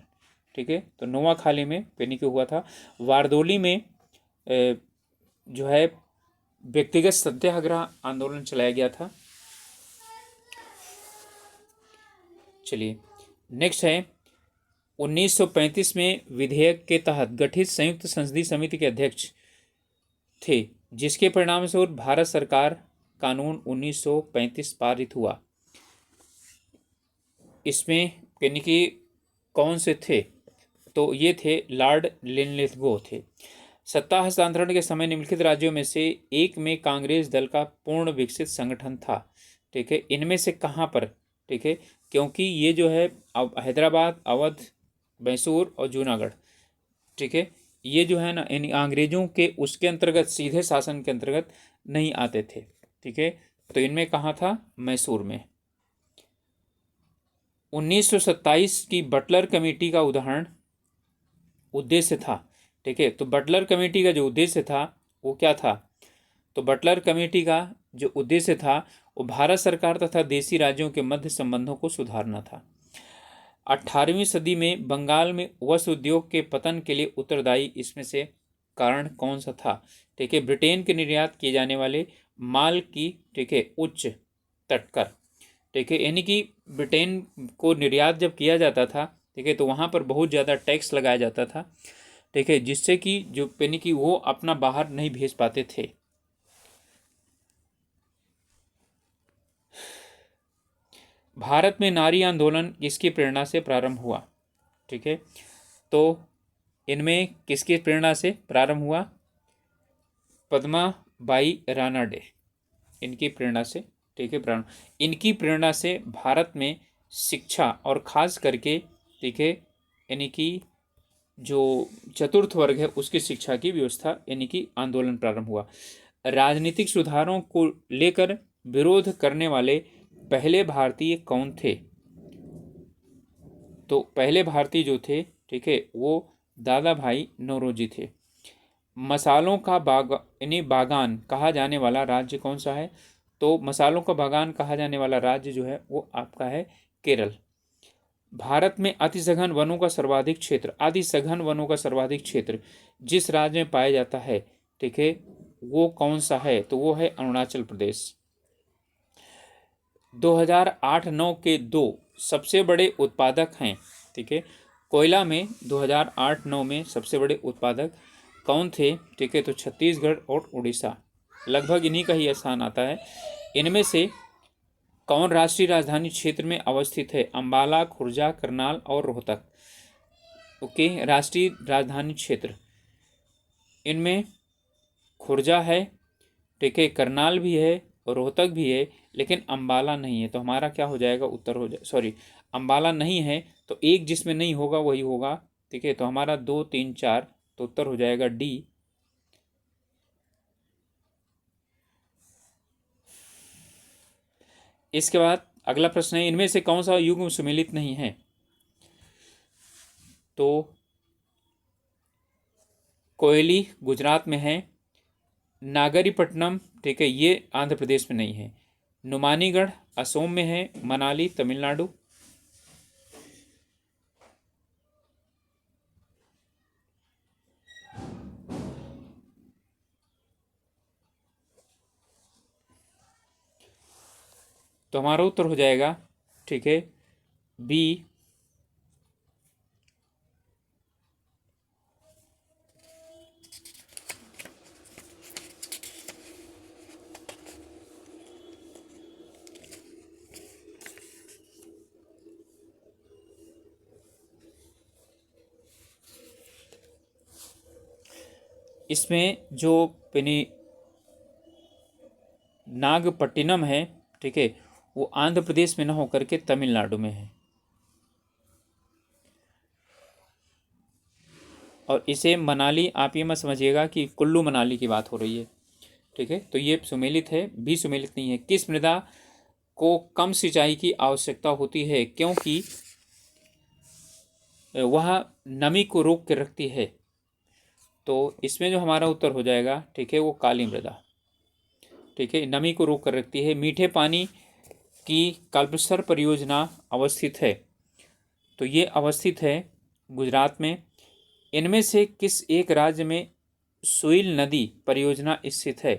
ठीक है। तो नोआखाली में पेनिके हुआ था। वारदोली में जो है व्यक्तिगत सत्याग्रह आंदोलन चलाया गया था। चलिए नेक्स्ट है 1935 में विधेयक के तहत गठित संयुक्त संसदीय समिति के अध्यक्ष थे, जिसके परिणाम स्वरूप भारत सरकार कानून 1935 पारित हुआ। इसमें यानी कि कौन से थे, तो ये थे लॉर्ड लिनलिथगो थे। सत्ता हस्तांतरण के समय निम्नलिखित राज्यों में से एक में कांग्रेस दल का पूर्ण विकसित संगठन था, ठीक है। इनमें से कहाँ पर, ठीक है, क्योंकि ये जो है हैदराबाद, अवध, मैसूर और जूनागढ़, ठीक है, ये जो है ना इन अंग्रेजों के उसके अंतर्गत सीधे शासन के अंतर्गत नहीं आते थे, ठीक है। तो इनमें कहाँ था, मैसूर में। 1927 की बटलर कमेटी का उद्देश्य था, ठीक है। तो बटलर कमेटी का जो उद्देश्य था वो क्या था, तो बटलर कमेटी का जो उद्देश्य था वो भारत सरकार तथा देशी राज्यों के मध्य संबंधों को सुधारना था। 18वीं सदी में बंगाल में वस्त्र उद्योग के पतन के लिए उत्तरदायी इसमें से कारण कौन सा था, ठीक है। ब्रिटेन के निर्यात किए जाने वाले माल की, ठीक है, उच्च तटकर, ठीक है, यानी कि ब्रिटेन को निर्यात जब किया जाता था, ठीक है, तो वहाँ पर बहुत ज़्यादा टैक्स लगाया जाता था, ठीक है, जिससे कि जो यानी कि वो अपना बाहर नहीं भेज पाते थे। भारत में नारी आंदोलन किसकी प्रेरणा से प्रारंभ हुआ, ठीक है, तो इनमें किसकी प्रेरणा से प्रारंभ हुआ, पद्मा बाई रानाडे, इनकी प्रेरणा से, ठीक है, प्रारंभ। इनकी प्रेरणा से भारत में शिक्षा और खास करके, ठीक है, यानी कि जो चतुर्थ वर्ग है उसकी शिक्षा की व्यवस्था, यानी कि आंदोलन प्रारंभ हुआ। राजनीतिक सुधारों को लेकर विरोध करने वाले पहले भारतीय कौन थे, तो पहले भारतीय जो थे, ठीक है, वो दादा भाई नौरोजी थे। मसालों का यानी बागान कहा जाने वाला राज्य कौन सा है, तो मसालों का बागान कहा जाने वाला राज्य जो है वो आपका है केरल। भारत में अति सघन वनों का सर्वाधिक क्षेत्र जिस राज्य में पाया जाता है, ठीक है, वो कौन सा है, तो वो है अरुणाचल प्रदेश। 2008-9 के 2 सबसे बड़े उत्पादक हैं, ठीक है, कोयला में 2008-9 में सबसे बड़े उत्पादक कौन थे, ठीक है, तो छत्तीसगढ़ और उड़ीसा, लगभग इन्हीं का ही स्थान आता है। इनमें से कौन राष्ट्रीय राजधानी क्षेत्र में अवस्थित है, अंबाला, खुर्जा, करनाल और रोहतक। ओके, राष्ट्रीय राजधानी क्षेत्र इनमें खुर्जा है, ठीक है, करनाल भी है और रोहतक भी है, लेकिन अंबाला नहीं है। तो हमारा क्या हो जाएगा, उत्तर हो जाए, सॉरी, अंबाला नहीं है, तो एक जिसमें नहीं होगा वही होगा, ठीक है। तो हमारा 2, 3, 4, तो उत्तर हो जाएगा डी। इसके बाद अगला प्रश्न है, इनमें से कौन सा युग्म सुमेलित नहीं है। तो कोयली गुजरात में है, नागरीपट्टनम, ठीक है, ये आंध्र प्रदेश में नहीं है, नुमानीगढ़ असोम में है, मनाली तमिलनाडु। तो हमारा उत्तर हो जाएगा, ठीक है, बी। इसमें जो नागपट्टिनम है, ठीक है, वो आंध्र प्रदेश में न होकर के तमिलनाडु में है, और इसे मनाली, आप ये मत समझिएगा कि कुल्लू मनाली की बात हो रही है, ठीक है। तो ये सुमेलित है, भी सुमेलित नहीं है। किस मृदा को कम सिंचाई की आवश्यकता होती है, क्योंकि वह नमी को रोक के रखती है। तो इसमें जो हमारा उत्तर हो जाएगा, ठीक है, वो काली मृदा, ठीक है, नमी को रोक कर रखती है। मीठे पानी की कल्पसर परियोजना अवस्थित है, तो ये अवस्थित है गुजरात में। इनमें से किस एक राज्य में सुइल नदी परियोजना स्थित है।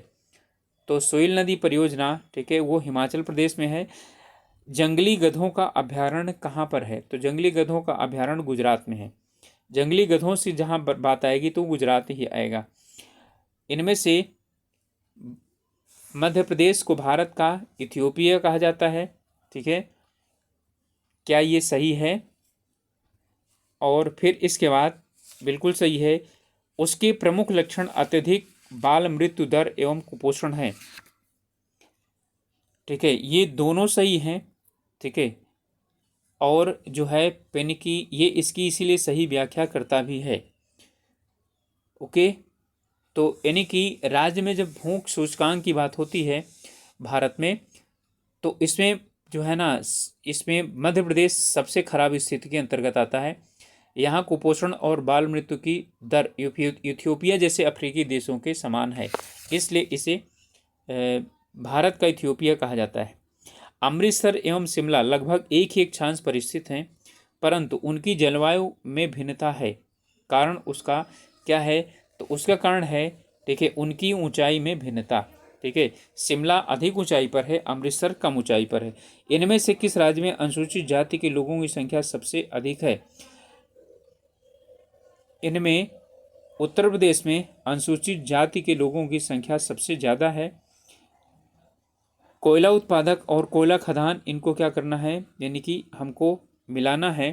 तो सुइल नदी परियोजना, ठीक है, वो हिमाचल प्रदेश में है। जंगली गधों का अभ्यारण्य कहाँ पर है, तो जंगली गधों का अभ्यारण्य गुजरात में है। जंगली गधों से जहाँ बात आएगी तो गुजरात ही आएगा। इनमें से मध्य प्रदेश को भारत का इथियोपिया कहा जाता है, ठीक है, क्या ये सही है। और फिर इसके बाद बिल्कुल सही है, उसके प्रमुख लक्षण अत्यधिक बाल मृत्यु दर एवं कुपोषण है, ठीक है, ये दोनों सही हैं, ठीक है। और जो है पेनिकी, ये इसकी इसीलिए सही व्याख्या करता भी है। ओके, तो यानी कि राज्य में जब भूख सूचकांक की बात होती है भारत में, तो इसमें जो है ना, इसमें मध्य प्रदेश सबसे खराब स्थिति के अंतर्गत आता है। यहाँ कुपोषण और बाल मृत्यु की दर इथियोपिया जैसे अफ्रीकी देशों के समान है, इसलिए इसे भारत का इथियोपिया कहा जाता है। अमृतसर एवं शिमला लगभग एक ही अक्षांश पर स्थित हैं, परंतु उनकी जलवायु में भिन्नता है। कारण उसका क्या है, तो उसका कारण है, ठीक है, उनकी ऊंचाई में भिन्नता, ठीक है। शिमला अधिक ऊंचाई पर है, अमृतसर कम ऊंचाई पर है। इनमें से किस राज्य में अनुसूचित जाति के लोगों की संख्या सबसे अधिक है। इनमें उत्तर प्रदेश में अनुसूचित जाति के लोगों की संख्या सबसे ज़्यादा है। कोयला उत्पादक और कोयला खदान, इनको क्या करना है, यानी कि हमको मिलाना है।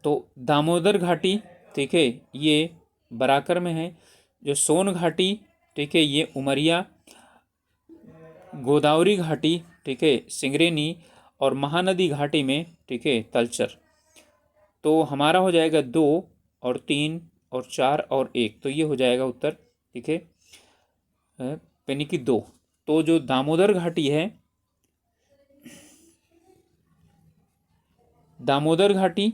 तो दामोदर घाटी, ठीक है, ये बराकर में है। जो सोन घाटी, ठीक है, ये उमरिया, गोदावरी घाटी, ठीक है, सिंगरेनी, और महानदी घाटी में, ठीक है, तलचर। तो हमारा हो जाएगा 2 और 3 और 4 और 1, तो ये हो जाएगा उत्तर, ठीक है, यानी कि 2। तो जो दामोदर घाटी है, दामोदर घाटी,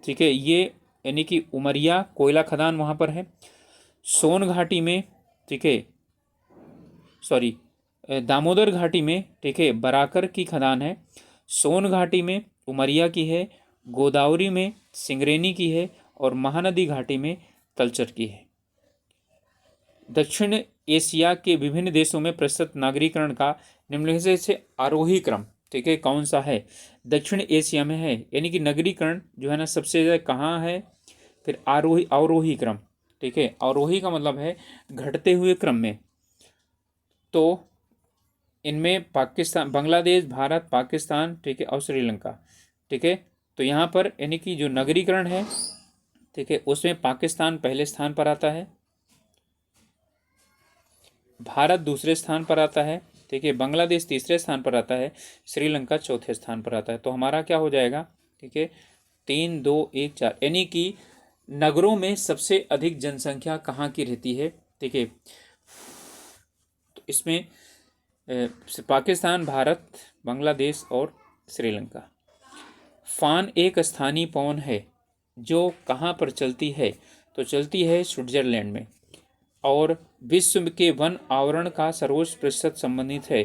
ठीक है, ये यानी कि उमरिया कोयला खदान वहाँ पर है। सोन घाटी में, ठीक है, सॉरी, दामोदर घाटी में, ठीक है, बराकर की खदान है। सोन घाटी में उमरिया की है, गोदावरी में सिंगरेनी की है, और महानदी घाटी में तलचर की है। दक्षिण एशिया के विभिन्न देशों में प्रस्तुत नागरीकरण का निम्नलिखित से आरोही क्रम, ठीक है, कौन सा है? दक्षिण एशिया में है, यानी कि नगरीकरण जो है ना सबसे ज़्यादा कहाँ है? फिर आरोही अवरोही क्रम, ठीक है, अवरोही का मतलब है घटते हुए क्रम में। तो इनमें पाकिस्तान, बांग्लादेश, भारत, पाकिस्तान, ठीक है, और श्रीलंका, ठीक है। तो यहाँ पर यानी कि जो नगरीकरण है, ठीक है, उसमें पाकिस्तान पहले स्थान पर आता है, भारत दूसरे स्थान पर आता है, ठीक है, बांग्लादेश तीसरे स्थान पर आता है, श्रीलंका चौथे स्थान पर आता है। तो हमारा क्या हो जाएगा? ठीक है, 3, 2, 1, 4, यानी कि नगरों में सबसे अधिक जनसंख्या कहाँ की रहती है? ठीक है, तो इसमें पाकिस्तान, भारत, बांग्लादेश और श्रीलंका। फान एक स्थानीय पवन है जो कहाँ पर चलती है? तो चलती है स्विट्जरलैंड में। और विश्व के वन आवरण का सर्वोच्च प्रतिशत संबंधित है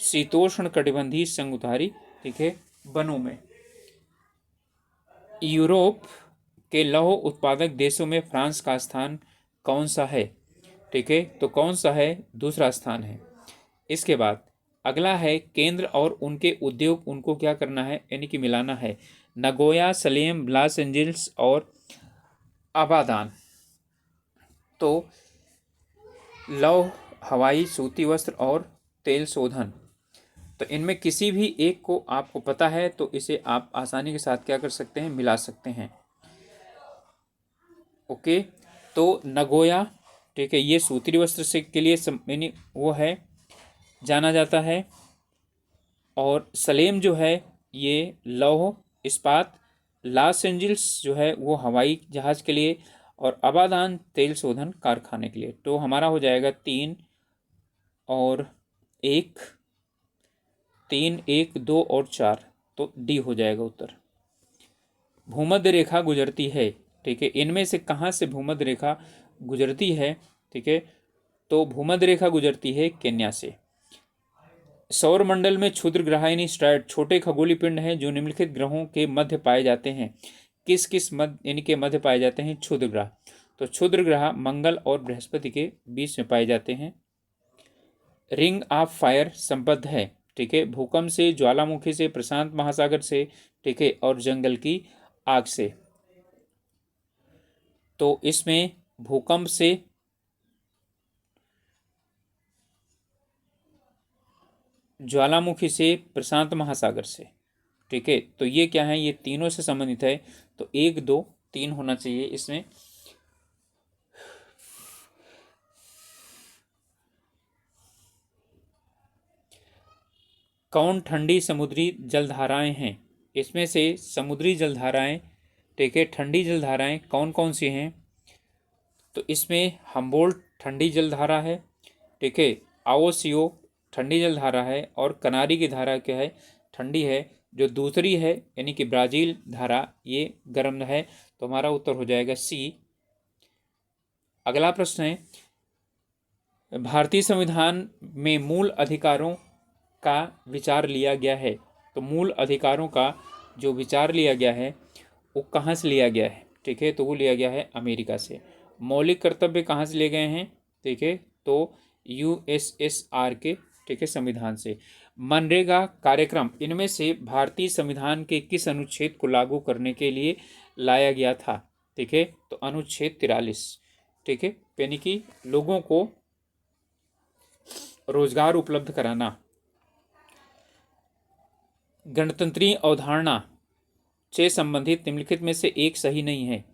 शीतोष्ण कटिबंधीय संगुधारी, ठीक है, वनों में। यूरोप के लौह उत्पादक देशों में फ्रांस का स्थान कौन सा है? ठीक है, तो कौन सा है? दूसरा स्थान है। इसके बाद अगला है केंद्र और उनके उद्योग, उनको क्या करना है? यानी कि मिलाना है। नगोया, सलेम, लॉस एंजल्स और अबादान। तो लौह, हवाई, सूती वस्त्र और तेल शोधन, तो इनमें किसी भी एक को आपको पता है तो इसे आप आसानी के साथ क्या कर सकते हैं? मिला सकते हैं। ओके, तो नगोया, ठीक है, ये सूती वस्त्र से के लिए यानी वो है, जाना जाता है। और सलेम जो है ये लौह इस्पात, लॉस एंजल्स जो है वो हवाई जहाज के लिए, और अबादान तेल शोधन कारखाने के लिए। तो हमारा हो जाएगा 3 और 1, 3, 1, 2 और 4, तो डी हो जाएगा उत्तर। भूमध्य रेखा गुजरती है, ठीक है, इनमें से कहाँ से भूमध्य रेखा गुजरती है? ठीक है, तो भूमध्य रेखा गुजरती है केन्या से। सौर मंडल में क्षुद्र ग्रह यानी स्ट्रैट छोटे खगोलीय पिंड हैं जो निम्नलिखित ग्रहों के मध्य पाए जाते हैं। किस किस मध्य यानी के मध्य पाए जाते हैं? क्षुद्र ग्रह। तो क्षुद्र ग्रह मंगल और बृहस्पति के बीच में पाए जाते हैं। रिंग ऑफ फायर संबद्ध है, ठीक है, भूकंप से, ज्वालामुखी से, प्रशांत महासागर से, ठीक है, और जंगल की आग से। तो इसमें भूकंप से, ज्वालामुखी से, प्रशांत महासागर से, ठीक है, तो ये क्या है? ये तीनों से संबंधित है। तो 1, 2, 3 होना चाहिए इसमें। कौन ठंडी समुद्री जलधाराएं हैं? इसमें से समुद्री जलधाराएं, ठीक है, ठंडी जलधाराएं कौन कौन सी हैं? तो इसमें हम्बोल्ट ठंडी जलधारा है, ठीक है, आओसियो ठंडी जलधारा है, और कनारी की धारा क्या है? ठंडी है। जो दूसरी है यानी कि ब्राज़ील धारा, ये गर्म है। तो हमारा उत्तर हो जाएगा सी। अगला प्रश्न है भारतीय संविधान में मूल अधिकारों का विचार लिया गया है। तो मूल अधिकारों का जो विचार लिया गया है वो कहाँ से लिया गया है? ठीक है, तो वो लिया गया है अमेरिका से। मौलिक कर्तव्य कहाँ से लिए गए हैं? ठीक है, तो यूएसएसआर के, ठीक है, संविधान से। मनरेगा कार्यक्रम इनमें से भारतीय संविधान के किस अनुच्छेद को लागू करने के लिए लाया गया था? ठीक है, तो अनुच्छेद 43, ठीक है, यानी कि लोगों को रोजगार उपलब्ध कराना। गणतंत्रीय अवधारणा से संबंधित निम्नलिखित में से एक सही नहीं है।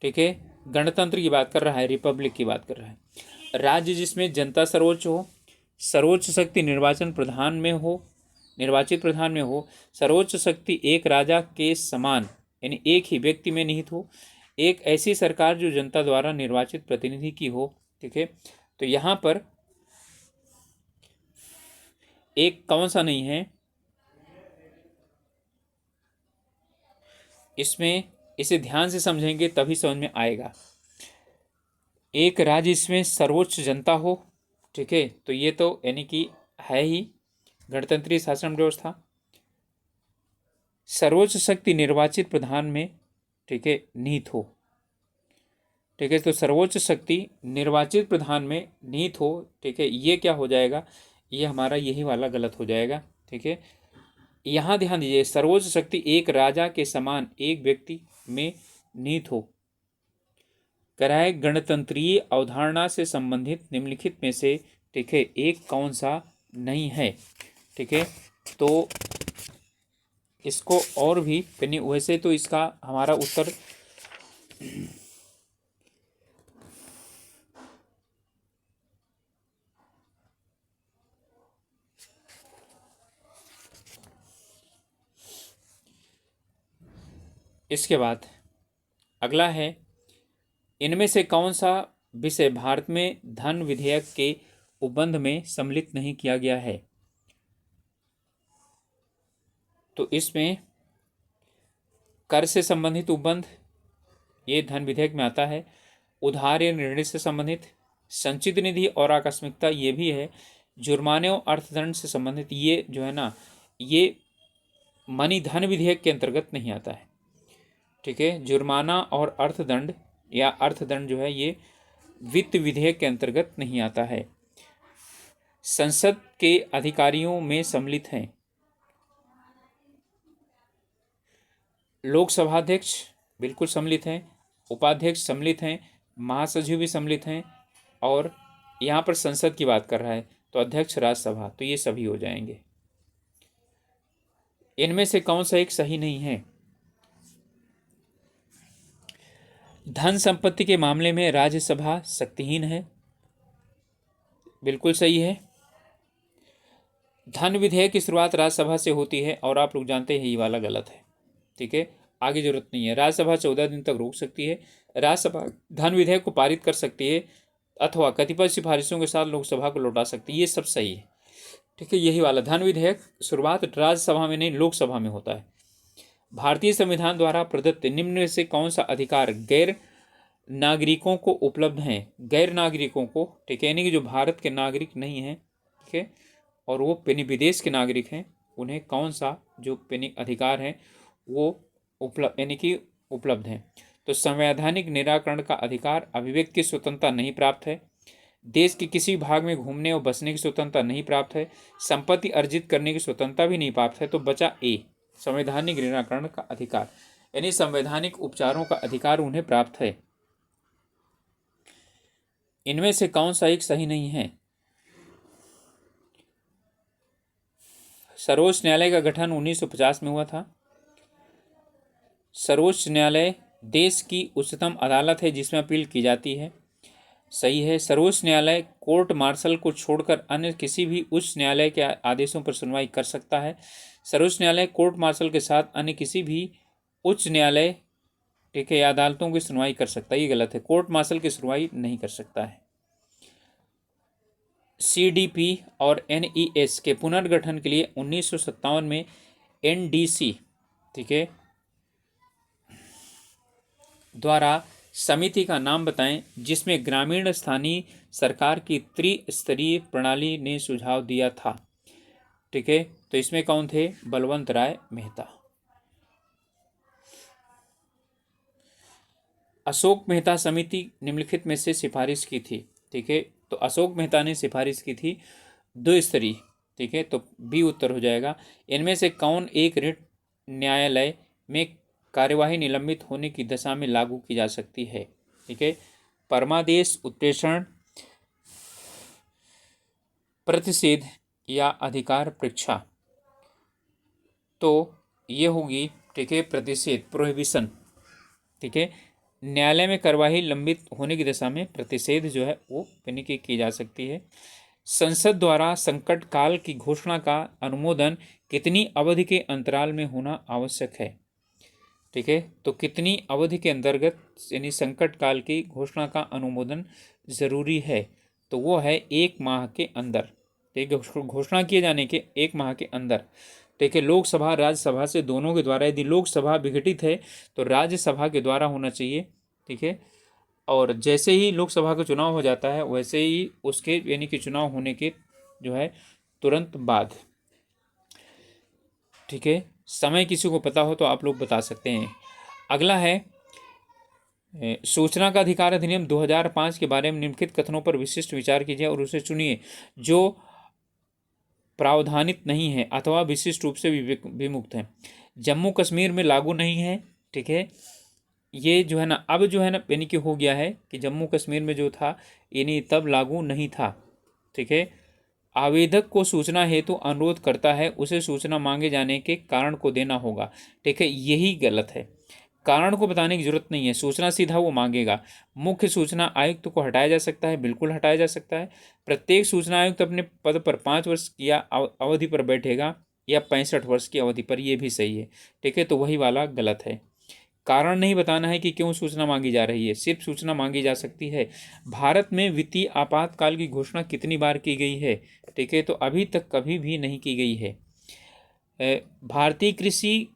ठीक है, गणतंत्र की बात कर रहा है, रिपब्लिक की बात कर रहा है। राज्य जिसमें जनता सर्वोच्च हो, सर्वोच्च शक्ति निर्वाचित प्रधान में हो, सर्वोच्च शक्ति एक राजा के समान यानी एक ही व्यक्ति में निहित हो, एक ऐसी सरकार जो जनता द्वारा निर्वाचित प्रतिनिधि की हो। ठीक है, तो यहाँ पर एक कौन सा नहीं है? इसमें इसे ध्यान से समझेंगे तभी समझ में आएगा। एक राज्य इसमें सर्वोच्च जनता हो, ठीक है, तो ये तो यानी कि है ही गणतंत्रीय शासन व्यवस्था। सर्वोच्च शक्ति निर्वाचित प्रधान में, ठीक है, निहित हो। ठीक है, तो सर्वोच्च शक्ति निर्वाचित प्रधान में निहित हो। ठीक है, ये क्या हो जाएगा? ये हमारा यही वाला गलत हो जाएगा। ठीक है, यहाँ ध्यान दीजिए, सर्वोच्च शक्ति एक राजा के समान एक व्यक्ति में निहित हो। कराए गणतंत्रीय अवधारणा से संबंधित निम्नलिखित में से, ठीक है, एक कौन सा नहीं है। ठीक है, तो इसको और भी वैसे तो इसका हमारा उत्तर इसके बाद अगला है, इनमें से कौन सा विषय भारत में धन विधेयक के उपबंध में सम्मिलित नहीं किया गया है। तो इसमें कर से संबंधित उपबंध ये धन विधेयक में आता है, उधार या ऋण से संबंधित, संचित निधि और आकस्मिकता ये भी है, जुर्माने और अर्थदंड से संबंधित ये जो है ना, ये मनी धन विधेयक के अंतर्गत नहीं आता है। ठीक है, जुर्माना और अर्थदंड या अर्थदंड जो है ये वित्त विधेयक के अंतर्गत नहीं आता है। संसद के अधिकारियों में सम्मिलित हैं लोकसभा अध्यक्ष, बिल्कुल सम्मिलित हैं, उपाध्यक्ष सम्मिलित हैं, महासचिव भी सम्मिलित हैं, और यहाँ पर संसद की बात कर रहा है तो अध्यक्ष राज्यसभा, तो ये सभी हो जाएंगे। इनमें से कौन सा एक सही नहीं है। धन संपत्ति के मामले में राज्यसभा शक्तिहीन है, बिल्कुल सही है। धन विधेयक की शुरुआत राज्यसभा से होती है और आप लोग जानते हैं ये वाला गलत है। ठीक है, आगे जरूरत नहीं है। राज्यसभा 14 दिन तक रोक सकती है। राज्यसभा धन विधेयक को पारित कर सकती है अथवा कतिपय सिफारिशों के साथ लोकसभा को लौटा सकती है, ये सब सही है। ठीक है, यही वाला धन विधेयक शुरुआत राज्यसभा में नहीं लोकसभा में होता है। भारतीय संविधान द्वारा प्रदत्त निम्न में से कौन सा अधिकार गैर नागरिकों को उपलब्ध हैं। गैर नागरिकों को, ठीक है, यानी कि जो भारत के नागरिक नहीं हैं, ठीक है, और वो विदेश के नागरिक हैं, उन्हें कौन सा जो अधिकार हैं वो उपलब्ध यानी कि उपलब्ध हैं। तो संवैधानिक निराकरण का अधिकार, अभिव्यक्ति की स्वतंत्रता नहीं प्राप्त है, देश के किसी भाग में घूमने और बसने की स्वतंत्रता नहीं प्राप्त है, संपत्ति अर्जित करने की स्वतंत्रता भी नहीं प्राप्त है। तो बचा ए, संवैधानिक निराकरण का अधिकार, यानी संवैधानिक उपचारों का अधिकार उन्हें प्राप्त है। इनमें से कौन सा एक सही नहीं है। सर्वोच्च न्यायालय का गठन 1950 में हुआ था। सर्वोच्च न्यायालय देश की उच्चतम अदालत है जिसमें अपील की जाती है, सही है। सर्वोच्च न्यायालय कोर्ट मार्शल को छोड़कर अन्य किसी भी उच्च न्यायालय के आदेशों पर सुनवाई कर सकता है। सर्वोच्च न्यायालय कोर्ट मार्शल के साथ अन्य किसी भी उच्च न्यायालय, ठीक है, अदालतों की सुनवाई कर सकता है, ये गलत है, कोर्ट मार्शल की सुनवाई नहीं कर सकता है। CDP और NES के पुनर्गठन के लिए 1957 में NDC, ठीक है, द्वारा समिति का नाम बताएं जिसमें ग्रामीण स्थानीय सरकार की त्रिस्तरीय प्रणाली ने सुझाव दिया था। ठीक है, तो इसमें कौन थे, बलवंत राय मेहता। अशोक मेहता समिति निम्नलिखित में से सिफारिश की थी। ठीक है, तो अशोक मेहता ने सिफारिश की थी 2 स्तरीय, ठीक है, तो बी उत्तर हो जाएगा। इनमें से कौन एक रिट न्यायालय में कार्यवाही निलंबित होने की दशा में लागू की जा सकती है। ठीक है, परमादेश, उत्प्रेषण, प्रतिषेध या अधिकार परीक्षा, तो ये होगी, ठीक है, प्रतिषेध, प्रोहिबिशन। ठीक है, न्यायालय में कार्यवाही लंबित होने की दशा में प्रतिषेध जो है वो की जा सकती है। संसद द्वारा संकट काल की घोषणा का अनुमोदन कितनी अवधि के अंतराल में होना आवश्यक है। ठीक है, तो कितनी अवधि के अंतर्गत यानी संकट काल की घोषणा का अनुमोदन जरूरी है, तो वो है 1 माह के अंदर। ठीक है, घोषणा किए जाने के 1 माह के अंदर। ठीक है, लोकसभा राज्यसभा से दोनों के द्वारा, यदि लोकसभा विघटित है तो राज्यसभा के द्वारा होना चाहिए। ठीक है, और जैसे ही लोकसभा का चुनाव हो जाता है वैसे ही उसके यानी कि चुनाव होने के जो है तुरंत बाद। ठीक है, समय किसी को पता हो तो आप लोग बता सकते हैं। अगला है सूचना का अधिकार अधिनियम 2005 के बारे में निम्नलिखित कथनों पर विशिष्ट विचार कीजिए और उसे चुनिए जो प्रावधानित नहीं है अथवा विशिष्ट रूप से विमुक्त है। जम्मू कश्मीर में लागू नहीं है, ठीक है। ये जो है ना अब जो है ना यानी कि हो गया है कि जम्मू कश्मीर में जो था यानी तब लागू नहीं था, ठीक है। आवेदक को सूचना हेतु अनुरोध करता है, उसे सूचना मांगे जाने के कारण को देना होगा, ठीक है। यही गलत है, कारण को बताने की जरूरत नहीं है, सूचना सीधा वो मांगेगा। मुख्य सूचना आयुक्त को हटाया जा सकता है, बिल्कुल हटाया जा सकता है। प्रत्येक सूचना आयुक्त अपने पद पर 5 वर्ष की अवधि पर बैठेगा या 65 वर्ष की अवधि पर, यह भी सही है, ठीक है। तो वही वाला गलत है। कारण नहीं बताना है कि क्यों सूचना मांगी जा रही है, सिर्फ सूचना मांगी जा सकती है। भारत में वित्तीय आपातकाल की घोषणा कितनी बार की गई है, ठीक है। तो अभी तक कभी भी नहीं की गई है। भारतीय कृषि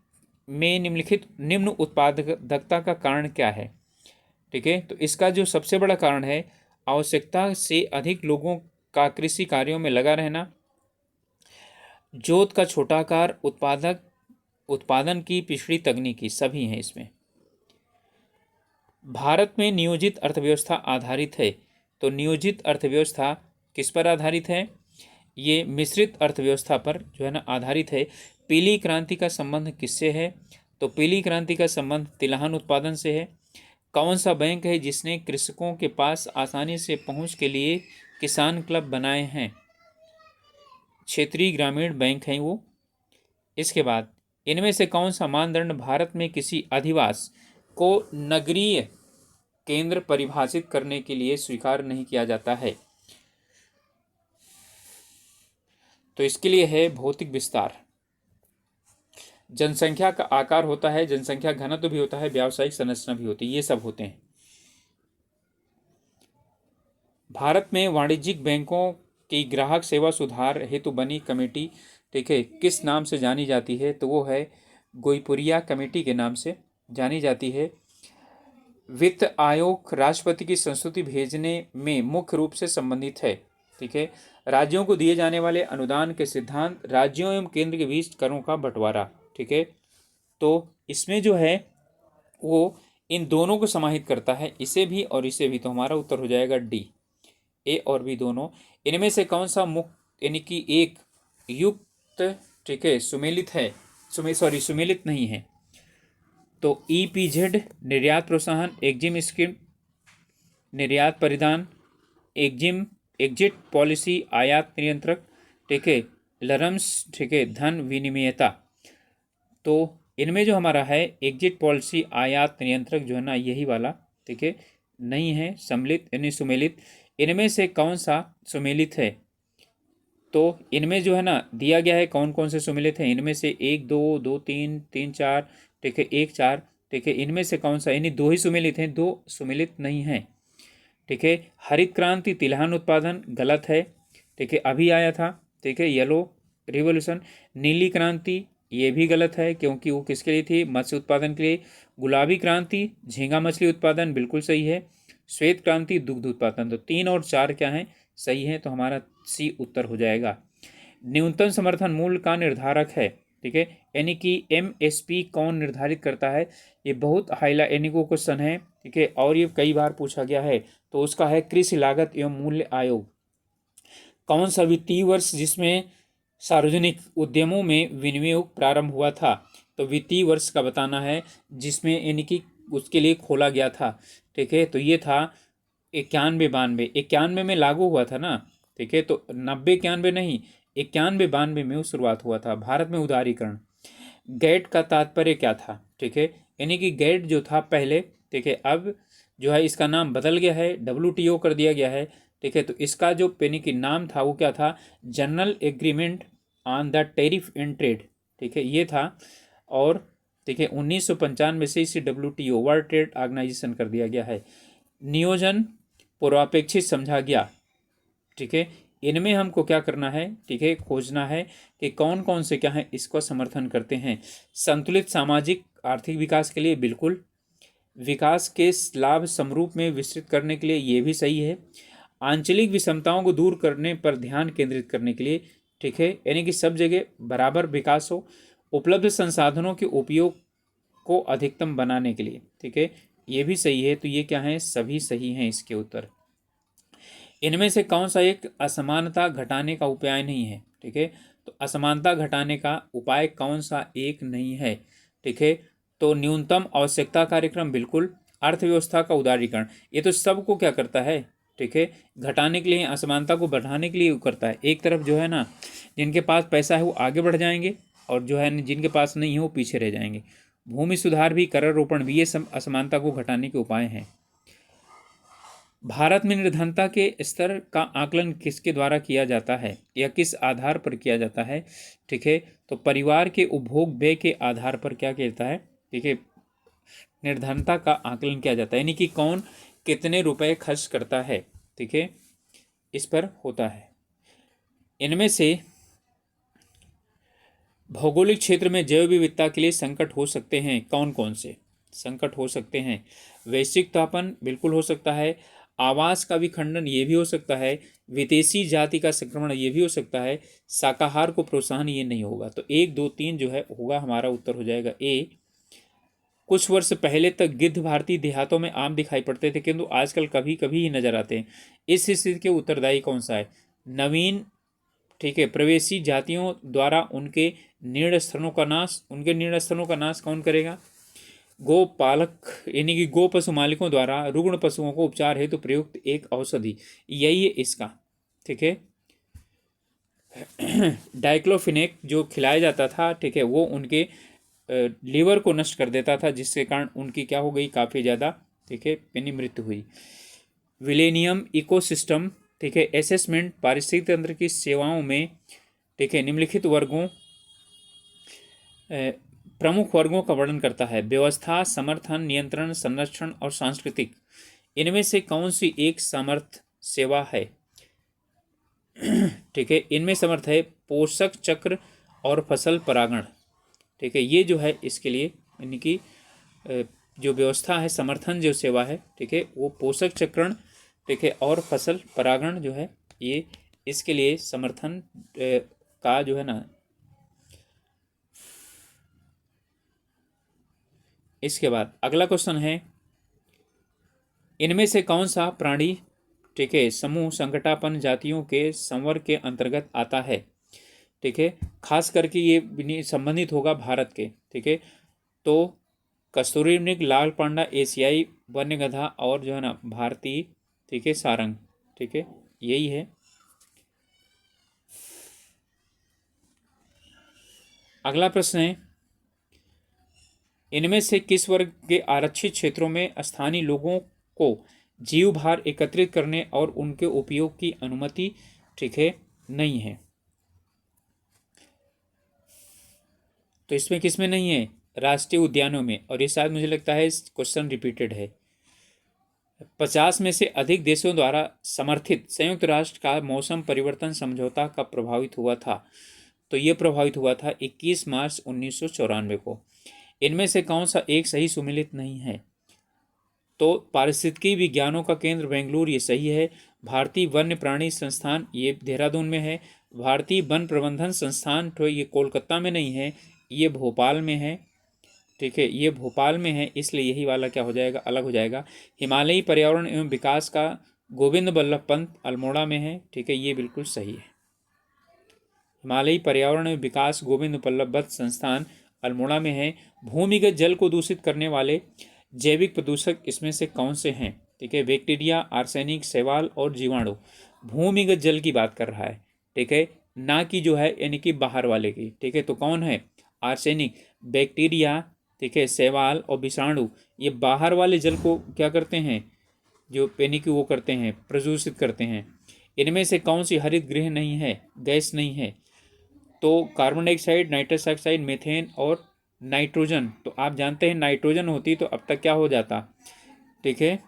में निम्न उत्पादकता का कारण क्या है, ठीक है। तो इसका जो सबसे बड़ा कारण है, आवश्यकता से अधिक लोगों का कृषि कार्यों में लगा रहना, जोत का छोटा आकार, उत्पादन की पिछड़ी तकनीकी, सभी हैं इसमें। भारत में नियोजित अर्थव्यवस्था आधारित है, तो नियोजित अर्थव्यवस्था किस पर आधारित है, ये मिश्रित अर्थव्यवस्था पर जो है ना आधारित है। पीली क्रांति का संबंध किससे है, तो पीली क्रांति का संबंध तिलहन उत्पादन से है। कौन सा बैंक है जिसने कृषकों के पास आसानी से पहुंच के लिए किसान क्लब बनाए हैं, क्षेत्रीय ग्रामीण बैंक हैं वो। इसके बाद इनमें से कौन सा मानदंड भारत में किसी अधिवास को नगरीय केंद्र परिभाषित करने के लिए स्वीकार नहीं किया जाता है, तो इसके लिए है भौतिक विस्तार। जनसंख्या का आकार होता है, जनसंख्या घनत्व भी होता है, व्यावसायिक संरचना भी होती है, ये सब होते हैं। भारत में वाणिज्यिक बैंकों की ग्राहक सेवा सुधार हेतु बनी कमेटी, ठीक है, किस नाम से जानी जाती है, तो वो है गोईपुरिया कमेटी के नाम से जानी जाती है। वित्त आयोग राष्ट्रपति की संस्तुति भेजने में मुख्य रूप से संबंधित है, ठीक है। राज्यों को दिए जाने वाले अनुदान के सिद्धांत, राज्यों एवं केंद्र के बीच करों का बंटवारा, ठीक है। तो इसमें जो है वो इन दोनों को समाहित करता है, इसे भी और इसे भी, तो हमारा उत्तर हो जाएगा डी, ए और बी दोनों। इनमें से कौन सा मुक्त यानी कि एक युक्त, ठीक है, सुमेलित है, सुमेलित नहीं है, तो ईपीजेड निर्यात प्रोत्साहन, एक्जिम स्कीम निर्यात परिधान, एग्जिट पॉलिसी आयात नियंत्रक, ठीक है, लरम्स, ठीक है, धन विनिमयता। तो इनमें जो हमारा है एग्जिट पॉलिसी आयात नियंत्रक जो है ना यही वाला, ठीक है, नहीं है सम्मिलित यानी सुमेलित। इनमें से कौन सा सुमेलित है, तो इनमें जो है ना दिया गया है कौन कौन से सुमेलित हैं, इनमें से 1 2 2 3 3 4, ठीक है, 1 4, ठीक है। इनमें से कौन सा, यानी 2 ही सुमेलित हैं, 2 सुमेलित नहीं हैं, ठीक है। हरित क्रांति तिलहन उत्पादन गलत है, ठीक है, अभी आया था, ठीक है, येलो रिवॉल्यूशन। नीली क्रांति ये भी गलत है क्योंकि वो किसके लिए थी, मत्स्य उत्पादन के लिए। गुलाबी क्रांति झींगा मछली उत्पादन बिल्कुल सही है। श्वेत क्रांति दुग्ध उत्पादन, तो 3 और 4 क्या हैं, सही है, तो हमारा सी उत्तर हो जाएगा। न्यूनतम समर्थन मूल्य का निर्धारक है, ठीक है, यानी कि एमएसपी कौन निर्धारित करता है, ये बहुत हाईलाइट यानी को क्वेश्चन है, ठीक है, और ये कई बार पूछा गया है, तो उसका है कृषि लागत एवं मूल्य आयोग। कौन सा वित्तीय वर्ष जिसमें सार्वजनिक उद्यमों में विनियोग प्रारंभ हुआ था, तो वित्तीय वर्ष का बताना है जिसमें यानी कि उसके लिए खोला गया था, ठीक है। तो ये था 91 92, 91 में लागू हुआ था ना, ठीक है, तो 90 91 नहीं, 91 92 में वो शुरुआत हुआ था भारत में उदारीकरण। गैट का तात्पर्य क्या था, ठीक है, यानी कि गैट जो था पहले, ठीक है, अब जो है इसका नाम बदल गया है, WTO कर दिया गया है, ठीक है। तो इसका जो यानी कि नाम था वो क्या था, general agreement on the tariff and trade, ठीक है, ये था। और ठीक है 1995 से इसे WTO वर्ल्ड ट्रेड ऑर्गेनाइजेशन कर दिया गया है। नियोजन पूर्वापेक्षित समझा गया, ठीक है। इनमें हमको क्या करना है, ठीक है, खोजना है कि कौन कौन से क्या है इसको समर्थन करते हैं। संतुलित सामाजिक आर्थिक विकास के लिए बिल्कुल, विकास के लाभ समरूप में विस्तृत करने के लिए ये भी सही है। आंचलिक विषमताओं को दूर करने पर ध्यान केंद्रित करने के लिए, ठीक है, यानी कि सब जगह बराबर विकास हो। उपलब्ध संसाधनों के उपयोग को अधिकतम बनाने के लिए, ठीक है, ये भी सही है। तो ये क्या है, सभी सही हैं इसके उत्तर। इनमें से कौन सा एक असमानता घटाने का उपाय नहीं है, ठीक है, तो असमानता घटाने का उपाय कौन सा एक नहीं है? ठीक है, तो न्यूनतम आवश्यकता कार्यक्रम बिल्कुल, अर्थव्यवस्था का उदारीकरण, ये तो सबको क्या करता है, ठीक है, घटाने के लिए, असमानता को बढ़ाने के लिए वो करता है। एक तरफ जो है ना, जिनके पास पैसा है वो आगे बढ़ जाएंगे, और जो है जिनके पास नहीं है वो पीछे रह जाएंगे। भूमि सुधार भी, करारोपण भी, ये सब असमानता को घटाने के उपाय हैं। भारत में निर्धनता के स्तर का आकलन किसके द्वारा किया जाता है या किस आधार पर किया जाता है? ठीक है, तो परिवार के उपभोग व्यय के आधार पर क्या कहता है, ठीक है, निर्धनता का आकलन किया जाता है, यानी कि कौन कितने रुपए खर्च करता है, ठीक है, इस पर होता है। इनमें से भौगोलिक क्षेत्र में जैव विविधता के लिए संकट हो सकते हैं कौन कौन से? संकट हो सकते हैं, वैश्विक तापन बिल्कुल हो सकता है, आवास का विखंडन ये भी हो सकता है, विदेशी जाति का संक्रमण ये भी हो सकता है, शाकाहार को प्रोत्साहन ये नहीं होगा। तो 1 2 3 जो है होगा, हमारा उत्तर हो जाएगा ए। कुछ वर्ष पहले तक गिद्ध भारतीय देहातों में आम दिखाई पड़ते थे, किंतु आजकल कभी कभी ही नजर आते हैं। इस स्थिति के उत्तरदायी कौन सा है? नवीन, ठीक है, प्रवेशी जातियों द्वारा उनके निर्णय स्थलों का नाश, उनके निर्णय स्थलों का नाश कौन करेगा? गोपालक, यानी कि गो पशु मालिकों द्वारा रुग्ण पशुओं को उपचार हेतु प्रयुक्त एक औषधि, यही है इसका, ठीक है। डाइक्लोफिनेक जो खिलाया जाता था, ठीक है, वो उनके लीवर को नष्ट कर देता था, जिसके कारण उनकी क्या हो गई, काफ़ी ज़्यादा, ठीक है, पेनी मृत्यु हुई। विलेनियम इकोसिस्टम, ठीक है, असेसमेंट पारिस्थितिक तंत्र की सेवाओं में, ठीक है, निम्नलिखित वर्गों, प्रमुख वर्गों का वर्णन करता है: व्यवस्था, समर्थन, नियंत्रण, संरक्षण और सांस्कृतिक। इनमें से कौन सी एक समर्थ सेवा है? ठीक है, इनमें समर्थ है पोषक चक्र और फसल परागण, ठीक है, ये जो है इसके लिए, यानी कि जो व्यवस्था है, समर्थन जो सेवा है, ठीक है, वो पोषक चक्रण, ठीक है, और फसल परागण जो है, ये इसके लिए समर्थन का जो है ना। इसके बाद अगला क्वेश्चन है, इनमें से कौन सा प्राणी, ठीक है, समूह संकटापन्न जातियों के संवर्ग के अंतर्गत आता है? ठीक है, खास करके ये संबंधित होगा भारत के, ठीक है, तो कस्तूरी मृग, लाल पांडा, एशियाई वन्य गधा और जो है ना भारतीय, ठीक है, सारंग, ठीक है, यही है। अगला प्रश्न है, इनमें से किस वर्ग के आरक्षित क्षेत्रों में स्थानीय लोगों को जीव भार एकत्रित करने और उनके उपयोग की अनुमति, ठीक है, नहीं है? तो इसमें किसमें नहीं है? राष्ट्रीय उद्यानों में। और ये शायद मुझे लगता है क्वेश्चन रिपीटेड है। 50 में से अधिक देशों द्वारा समर्थित संयुक्त राष्ट्र का मौसम परिवर्तन समझौता कब प्रभावित हुआ था? तो ये प्रभावित हुआ था 21 मार्च 1994 को। इनमें से कौन सा एक सही सुमेलित नहीं है? तो पारिस्थितिकी विज्ञानों का केंद्र बेंगलुरु, ये सही है। भारतीय वन्य प्राणी संस्थान ये देहरादून में है। भारतीय वन प्रबंधन संस्थान तो ये कोलकाता में नहीं है, ये भोपाल में है, ठीक है, ये भोपाल में है, इसलिए यही वाला क्या हो जाएगा, अलग हो जाएगा। हिमालयी पर्यावरण एवं विकास का गोविंद बल्लभ पंत अल्मोड़ा में है, ठीक है, ये बिल्कुल सही है। हिमालयी पर्यावरण एवं विकास गोविंद बल्लभ पंत संस्थान अल्मोड़ा में है। भूमिगत जल को दूषित करने वाले जैविक प्रदूषक इसमें से कौन से हैं? ठीक है, बैक्टीरिया, आर्सेनिक, शैवाल और जीवाणु। भूमिगत जल की बात कर रहा है, ठीक है, ना कि जो है यानी कि बाहर वाले की, ठीक है, तो कौन है? आर्सेनिक, बैक्टीरिया, ठीक है, शैवाल और विषाणु, ये बाहर वाले जल को क्या करते हैं, जो यानी कि वो करते हैं, प्रदूषित करते हैं। इनमें से कौन सी हरित गृह नहीं है, गैस नहीं है? तो carbon dioxide, nitrous oxide, methane और नाइट्रोजन। तो आप जानते हैं नाइट्रोजन होती तो अब तक क्या हो जाता, ठीक है,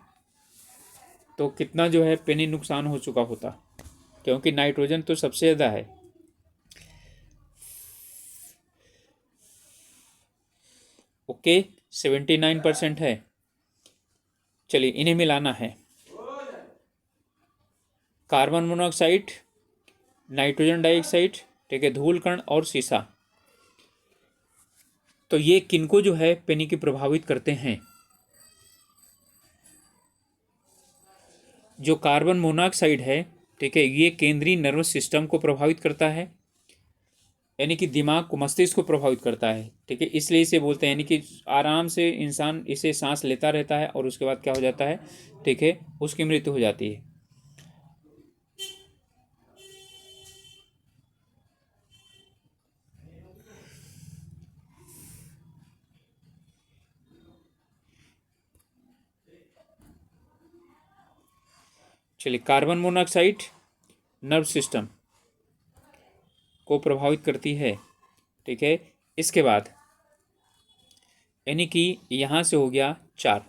तो कितना जो है पेनी नुकसान हो चुका होता, क्योंकि नाइट्रोजन तो सबसे ज़्यादा है। ओके, 79% है। चलिए इन्हें मिलाना है, कार्बन मोनोऑक्साइड, नाइट्रोजन डाइऑक्साइड, ठीक है, धूल कण और सीसा। तो ये किनको जो है पेनी की प्रभावित करते हैं? जो कार्बन मोनोऑक्साइड है, ठीक है, ये केंद्रीय नर्वस सिस्टम को प्रभावित करता है। यानी कि दिमाग को, मस्तिष्क को प्रभावित करता है। ठीक है, इसलिए इसे बोलते हैं, यानी कि आराम से इंसान इसे सांस लेता रहता है और उसके बाद क्या हो जाता है, ठीक है, उसकी मृत्यु हो जाती है। चलिए, कार्बन मोनोऑक्साइड नर्व सिस्टम को प्रभावित करती है। ठीक है, इसके बाद यानी कि यहाँ से हो गया 4।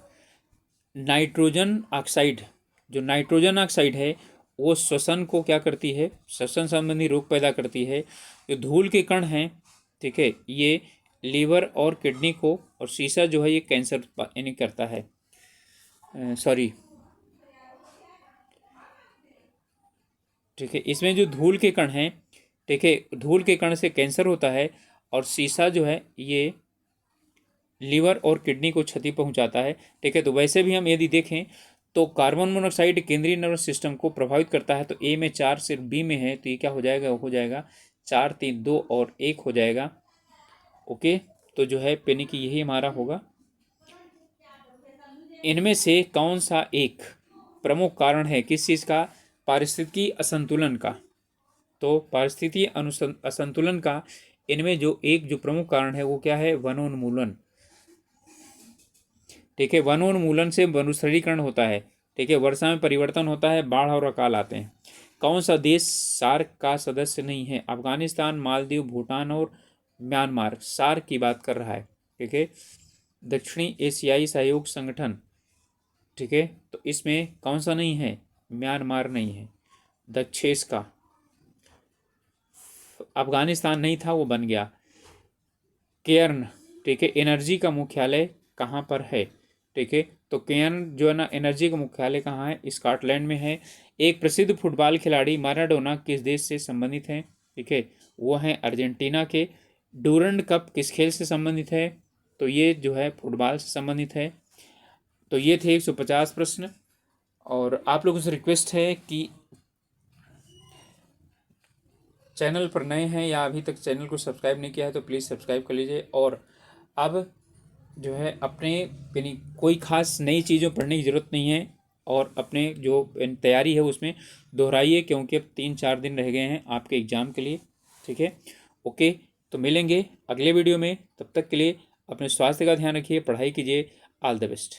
नाइट्रोजन ऑक्साइड, जो नाइट्रोजन ऑक्साइड है वो श्वसन को क्या करती है, श्वसन संबंधी रोग पैदा करती है। जो धूल के कण हैं, ठीक है, ये लीवर और किडनी को, और शीशा जो है ये कैंसर यानी करता है, सॉरी, ठीक है, इसमें जो धूल के कण हैं, ठीक है, धूल के कण से कैंसर होता है, और शीशा जो है ये लीवर और किडनी को क्षति पहुंचाता है। ठीक है, तो वैसे भी हम यदि देखें तो कार्बन मोनोऑक्साइड केंद्रीय नर्वस सिस्टम को प्रभावित करता है। तो ए में 4 सिर्फ बी में है, तो ये क्या हो जाएगा, हो जाएगा 4, 3, 2 और 1 हो जाएगा। ओके, तो जो है यानी कि यही हमारा होगा। इनमें से कौन सा एक प्रमुख कारण है किस चीज़ का, पारिस्थितिकी असंतुलन का। तो पारिस्थितिकी असंतुलन का इनमें जो एक जो प्रमुख कारण है वो क्या है, वनोन्मूलन। ठीक है, वनोन्मूलन से मरुस्थलीकरण होता है। ठीक है, वर्षा में परिवर्तन होता है, बाढ़ और अकाल आते हैं। कौन सा देश सार्क का सदस्य नहीं है, अफगानिस्तान, मालदीव, भूटान और म्यांमार। सार्क की बात कर रहा है। ठीक है, दक्षिणी एशियाई सहयोग संगठन। ठीक है, तो इसमें कौन सा नहीं है, म्यांमार नहीं है। दक्षेश का, अफगानिस्तान नहीं था वो बन गया। केयर्न, ठीक है, एनर्जी का मुख्यालय कहाँ पर है। ठीक है, तो केयर्न जो है ना, एनर्जी का मुख्यालय कहाँ है, स्कॉटलैंड में है। एक प्रसिद्ध फुटबॉल खिलाड़ी मैराडोना किस देश से संबंधित हैं। ठीक है, वो हैं अर्जेंटीना के। डूरंड कप किस खेल से संबंधित है, तो ये जो है फुटबॉल से संबंधित है। तो ये थे 150 प्रश्न। और आप लोगों से रिक्वेस्ट है कि चैनल पर नए हैं या अभी तक चैनल को सब्सक्राइब नहीं किया है तो प्लीज़ सब्सक्राइब कर लीजिए। और अब जो है अपने यानी कोई खास नई चीज़ों पढ़ने की ज़रूरत नहीं है, और अपने जो तैयारी है उसमें दोहराइए, क्योंकि अब 3-4 दिन रह गए हैं आपके एग्ज़ाम के लिए। ठीक है, ओके, तो मिलेंगे अगले वीडियो में। तब तक के लिए अपने स्वास्थ्य का ध्यान रखिए, पढ़ाई कीजिए। All the best.